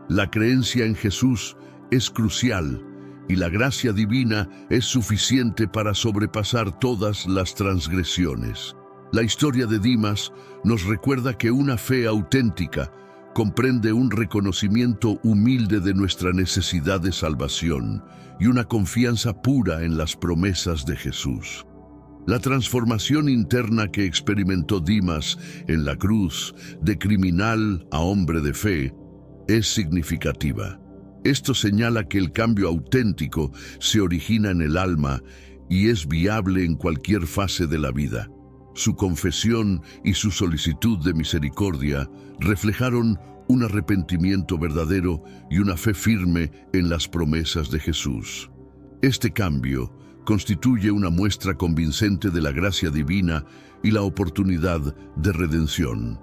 La creencia en Jesús es crucial y la gracia divina es suficiente para sobrepasar todas las transgresiones. La historia de Dimas nos recuerda que una fe auténtica comprende un reconocimiento humilde de nuestra necesidad de salvación y una confianza pura en las promesas de Jesús. La transformación interna que experimentó Dimas en la cruz, de criminal a hombre de fe, es significativa. Esto señala que el cambio auténtico se origina en el alma y es viable en cualquier fase de la vida. Su confesión y su solicitud de misericordia reflejaron un arrepentimiento verdadero y una fe firme en las promesas de Jesús. Este cambio constituye una muestra convincente de la gracia divina y la oportunidad de redención.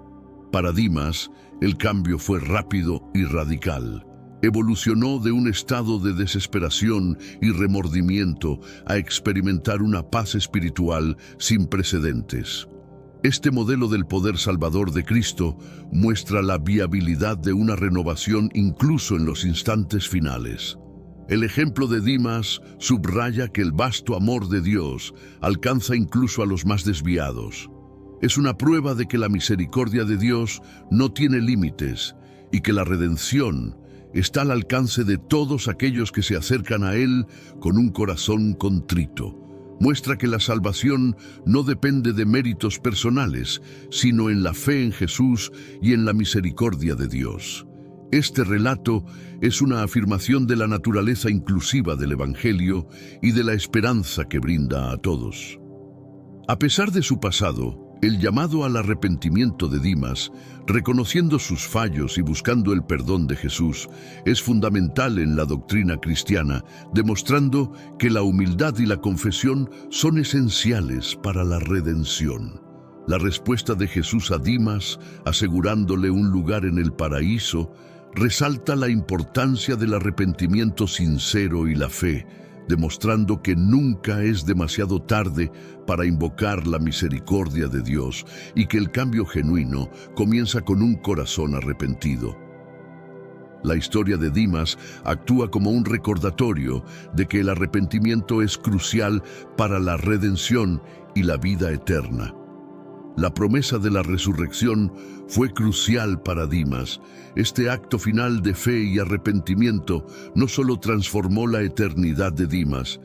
Para Dimas, el cambio fue rápido y radical. Evolucionó de un estado de desesperación y remordimiento a experimentar una paz espiritual sin precedentes. Este modelo del poder salvador de Cristo muestra la viabilidad de una renovación incluso en los instantes finales. El ejemplo de Dimas subraya que el vasto amor de Dios alcanza incluso a los más desviados. Es una prueba de que la misericordia de Dios no tiene límites y que la redención está al alcance de todos aquellos que se acercan a Él con un corazón contrito. Muestra que la salvación no depende de méritos personales, sino en la fe en Jesús y en la misericordia de Dios. Este relato es una afirmación de la naturaleza inclusiva del Evangelio y de la esperanza que brinda a todos. A pesar de su pasado, el llamado al arrepentimiento de Dimas, reconociendo sus fallos y buscando el perdón de Jesús, es fundamental en la doctrina cristiana, demostrando que la humildad y la confesión son esenciales para la redención. La respuesta de Jesús a Dimas, asegurándole un lugar en el paraíso, resalta la importancia del arrepentimiento sincero y la fe, demostrando que nunca es demasiado tarde para invocar la misericordia de Dios y que el cambio genuino comienza con un corazón arrepentido. La historia de Dimas actúa como un recordatorio de que el arrepentimiento es crucial para la redención y la vida eterna. La promesa de la resurrección fue crucial para Dimas. Este acto final de fe y arrepentimiento no solo transformó la eternidad de Dimas,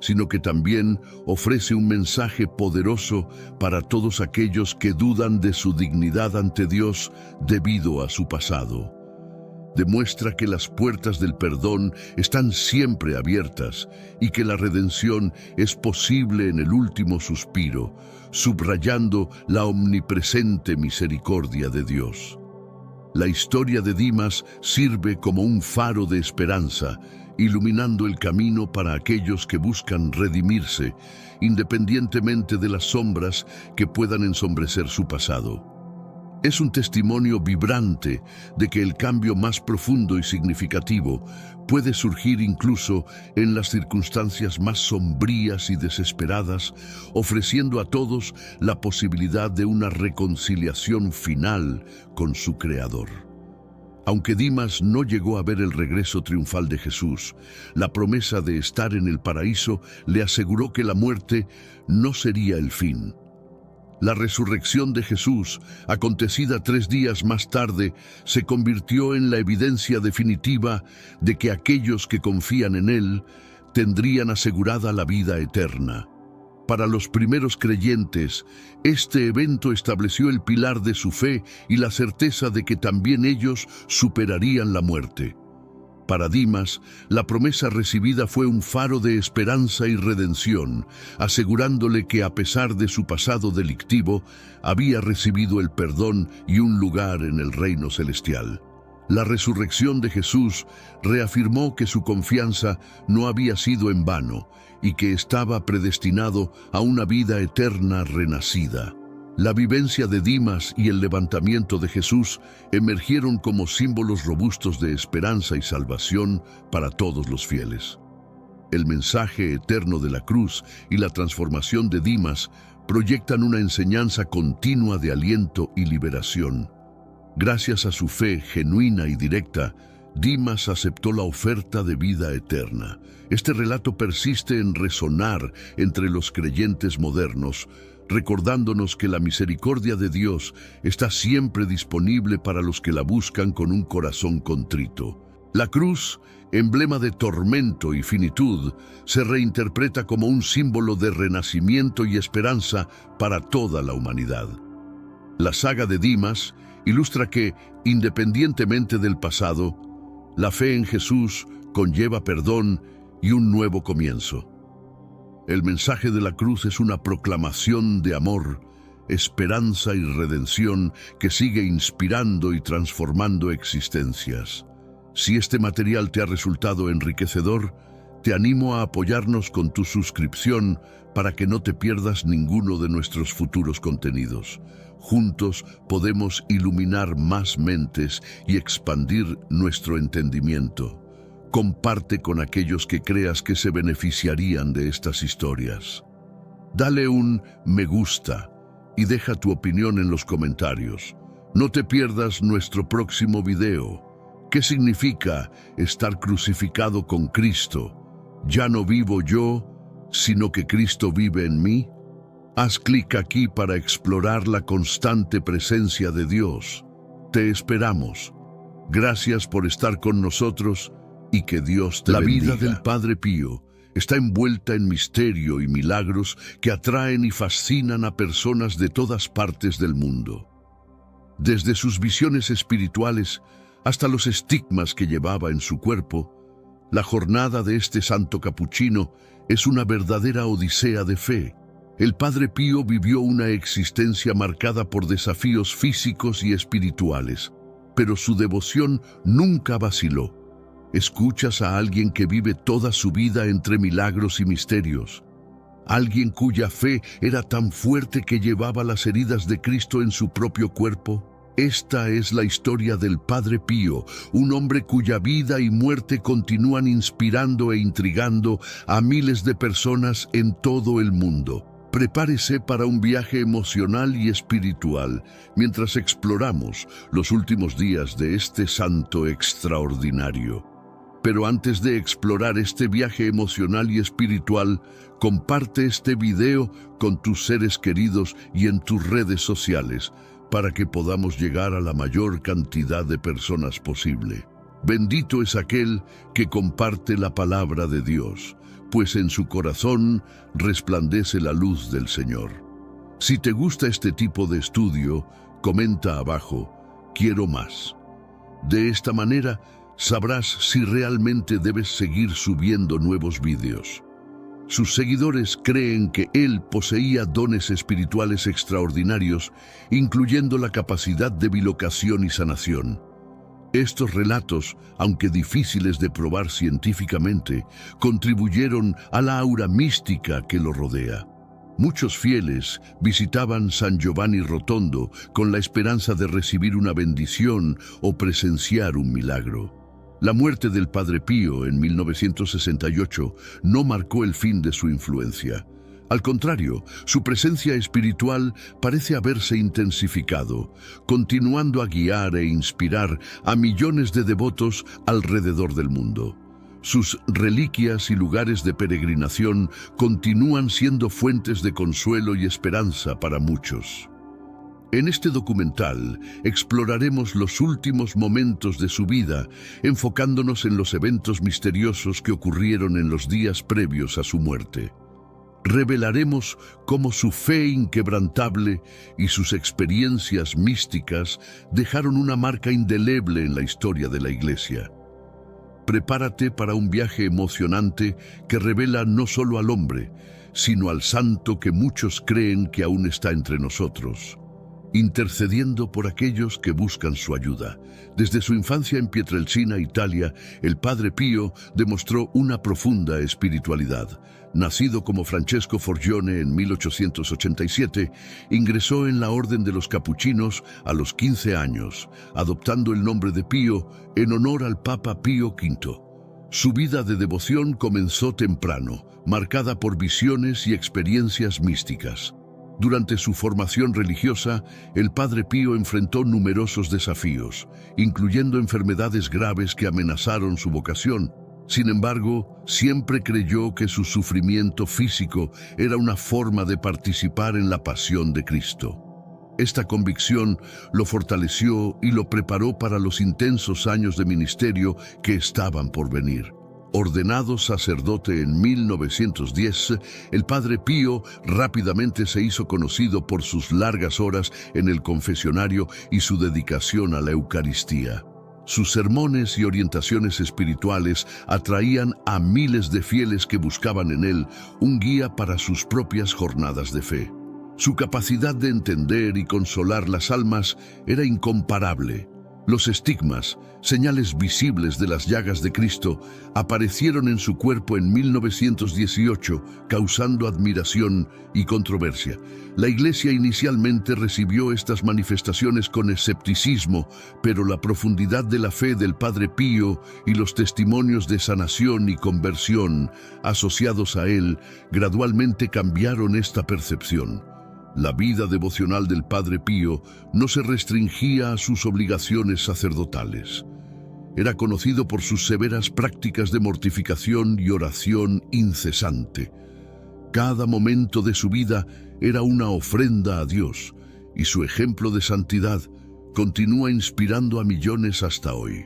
sino que también ofrece un mensaje poderoso para todos aquellos que dudan de su dignidad ante Dios debido a su pasado. Demuestra que las puertas del perdón están siempre abiertas y que la redención es posible en el último suspiro, subrayando la omnipresente misericordia de Dios. La historia de Dimas sirve como un faro de esperanza, iluminando el camino para aquellos que buscan redimirse, independientemente de las sombras que puedan ensombrecer su pasado. Es un testimonio vibrante de que el cambio más profundo y significativo puede surgir incluso en las circunstancias más sombrías y desesperadas, ofreciendo a todos la posibilidad de una reconciliación final con su Creador. Aunque Dimas no llegó a ver el regreso triunfal de Jesús, la promesa de estar en el paraíso le aseguró que la muerte no sería el fin. La resurrección de Jesús, acontecida 3 días más tarde, se convirtió en la evidencia definitiva de que aquellos que confían en Él tendrían asegurada la vida eterna. Para los primeros creyentes, este evento estableció el pilar de su fe y la certeza de que también ellos superarían la muerte. Para Dimas, la promesa recibida fue un faro de esperanza y redención, asegurándole que a pesar de su pasado delictivo, había recibido el perdón y un lugar en el reino celestial. La resurrección de Jesús reafirmó que su confianza no había sido en vano y que estaba predestinado a una vida eterna renacida. La vivencia de Dimas y el levantamiento de Jesús emergieron como símbolos robustos de esperanza y salvación para todos los fieles. El mensaje eterno de la cruz y la transformación de Dimas proyectan una enseñanza continua de aliento y liberación. Gracias a su fe genuina y directa, Dimas aceptó la oferta de vida eterna. Este relato persiste en resonar entre los creyentes modernos, recordándonos que la misericordia de Dios está siempre disponible para los que la buscan con un corazón contrito. La cruz, emblema de tormento y finitud, se reinterpreta como un símbolo de renacimiento y esperanza para toda la humanidad. La saga de Dimas ilustra que, independientemente del pasado, la fe en Jesús conlleva perdón y un nuevo comienzo. El mensaje de la cruz es una proclamación de amor, esperanza y redención que sigue inspirando y transformando existencias. Si este material te ha resultado enriquecedor, te animo a apoyarnos con tu suscripción para que no te pierdas ninguno de nuestros futuros contenidos. Juntos podemos iluminar más mentes y expandir nuestro entendimiento. Comparte con aquellos que creas que se beneficiarían de estas historias. Dale un me gusta y deja tu opinión en los comentarios. No te pierdas nuestro próximo video. ¿Qué significa estar crucificado con Cristo? ¿Ya no vivo yo, sino que Cristo vive en mí? Haz clic aquí para explorar la constante presencia de Dios. Te esperamos. Gracias por estar con nosotros y que Dios te bendiga. La vida del Padre Pío está envuelta en misterio y milagros que atraen y fascinan a personas de todas partes del mundo. Desde sus visiones espirituales hasta los estigmas que llevaba en su cuerpo, la jornada de este santo capuchino es una verdadera odisea de fe. El Padre Pío vivió una existencia marcada por desafíos físicos y espirituales, pero su devoción nunca vaciló. Escuchas a alguien que vive toda su vida entre milagros y misterios. Alguien cuya fe era tan fuerte que llevaba las heridas de Cristo en su propio cuerpo. Esta es la historia del Padre Pío, un hombre cuya vida y muerte continúan inspirando e intrigando a miles de personas en todo el mundo. Prepárese para un viaje emocional y espiritual mientras exploramos los últimos días de este santo extraordinario. Pero antes de explorar este viaje emocional y espiritual, comparte este video con tus seres queridos y en tus redes sociales para que podamos llegar a la mayor cantidad de personas posible. Bendito es aquel que comparte la palabra de Dios, pues en su corazón resplandece la luz del Señor. Si te gusta este tipo de estudio, comenta abajo, quiero más. De esta manera, sabrás si realmente debes seguir subiendo nuevos vídeos. Sus seguidores creen que él poseía dones espirituales extraordinarios, incluyendo la capacidad de bilocación y sanación. Estos relatos, aunque difíciles de probar científicamente, contribuyeron a la aura mística que lo rodea. Muchos fieles visitaban San Giovanni Rotondo con la esperanza de recibir una bendición o presenciar un milagro. La muerte del Padre Pío en 1968 no marcó el fin de su influencia. Al contrario, su presencia espiritual parece haberse intensificado, continuando a guiar e inspirar a millones de devotos alrededor del mundo. Sus reliquias y lugares de peregrinación continúan siendo fuentes de consuelo y esperanza para muchos. En este documental exploraremos los últimos momentos de su vida, enfocándonos en los eventos misteriosos que ocurrieron en los días previos a su muerte. Revelaremos cómo su fe inquebrantable y sus experiencias místicas dejaron una marca indeleble en la historia de la Iglesia. Prepárate para un viaje emocionante que revela no solo al hombre, sino al santo que muchos creen que aún está entre nosotros, intercediendo por aquellos que buscan su ayuda. Desde su infancia en Pietrelcina, Italia, el Padre Pío demostró una profunda espiritualidad. Nacido como Francesco Forgione en 1887, ingresó en la Orden de los Capuchinos a los 15 años, adoptando el nombre de Pío en honor al Papa Pío V. Su vida de devoción comenzó temprano, marcada por visiones y experiencias místicas. Durante su formación religiosa, el Padre Pío enfrentó numerosos desafíos, incluyendo enfermedades graves que amenazaron su vocación. Sin embargo, siempre creyó que su sufrimiento físico era una forma de participar en la pasión de Cristo. Esta convicción lo fortaleció y lo preparó para los intensos años de ministerio que estaban por venir. Ordenado sacerdote en 1910, el Padre Pío rápidamente se hizo conocido por sus largas horas en el confesionario y su dedicación a la Eucaristía. Sus sermones y orientaciones espirituales atraían a miles de fieles que buscaban en él un guía para sus propias jornadas de fe. Su capacidad de entender y consolar las almas era incomparable. Los estigmas, señales visibles de las llagas de Cristo, aparecieron en su cuerpo en 1918, causando admiración y controversia. La Iglesia inicialmente recibió estas manifestaciones con escepticismo, pero la profundidad de la fe del Padre Pío y los testimonios de sanación y conversión asociados a él gradualmente cambiaron esta percepción. La vida devocional del Padre Pío no se restringía a sus obligaciones sacerdotales. Era conocido por sus severas prácticas de mortificación y oración incesante. Cada momento de su vida era una ofrenda a Dios, y su ejemplo de santidad continúa inspirando a millones hasta hoy.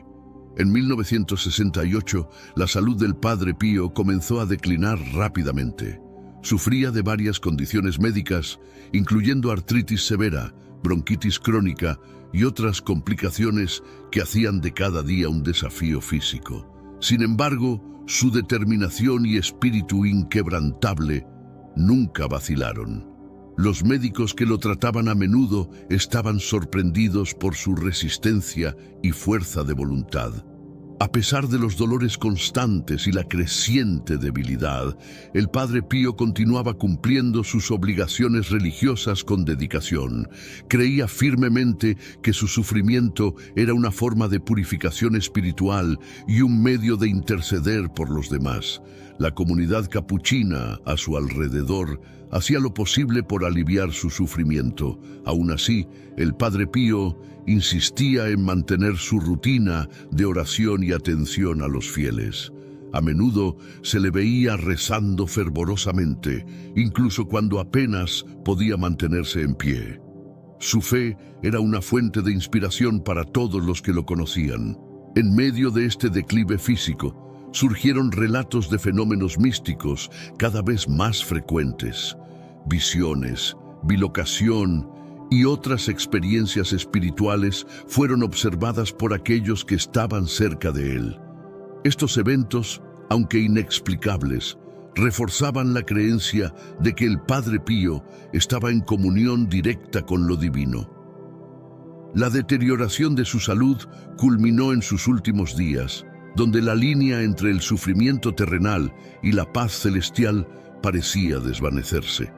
En 1968, la salud del Padre Pío comenzó a declinar rápidamente. Sufría de varias condiciones médicas, incluyendo artritis severa, bronquitis crónica y otras complicaciones que hacían de cada día un desafío físico. Sin embargo, su determinación y espíritu inquebrantable nunca vacilaron. Los médicos que lo trataban a menudo estaban sorprendidos por su resistencia y fuerza de voluntad. A pesar de los dolores constantes y la creciente debilidad, el Padre Pío continuaba cumpliendo sus obligaciones religiosas con dedicación. Creía firmemente que su sufrimiento era una forma de purificación espiritual y un medio de interceder por los demás. La comunidad capuchina a su alrededor hacía lo posible por aliviar su sufrimiento. Aún así, el Padre Pío insistía en mantener su rutina de oración y atención a los fieles. A menudo se le veía rezando fervorosamente, incluso cuando apenas podía mantenerse en pie. Su fe era una fuente de inspiración para todos los que lo conocían. En medio de este declive físico, surgieron relatos de fenómenos místicos cada vez más frecuentes. Visiones, bilocación y otras experiencias espirituales fueron observadas por aquellos que estaban cerca de él. Estos eventos, aunque inexplicables, reforzaban la creencia de que el Padre Pío estaba en comunión directa con lo divino. La deterioración de su salud culminó en sus últimos días, donde la línea entre el sufrimiento terrenal y la paz celestial parecía desvanecerse.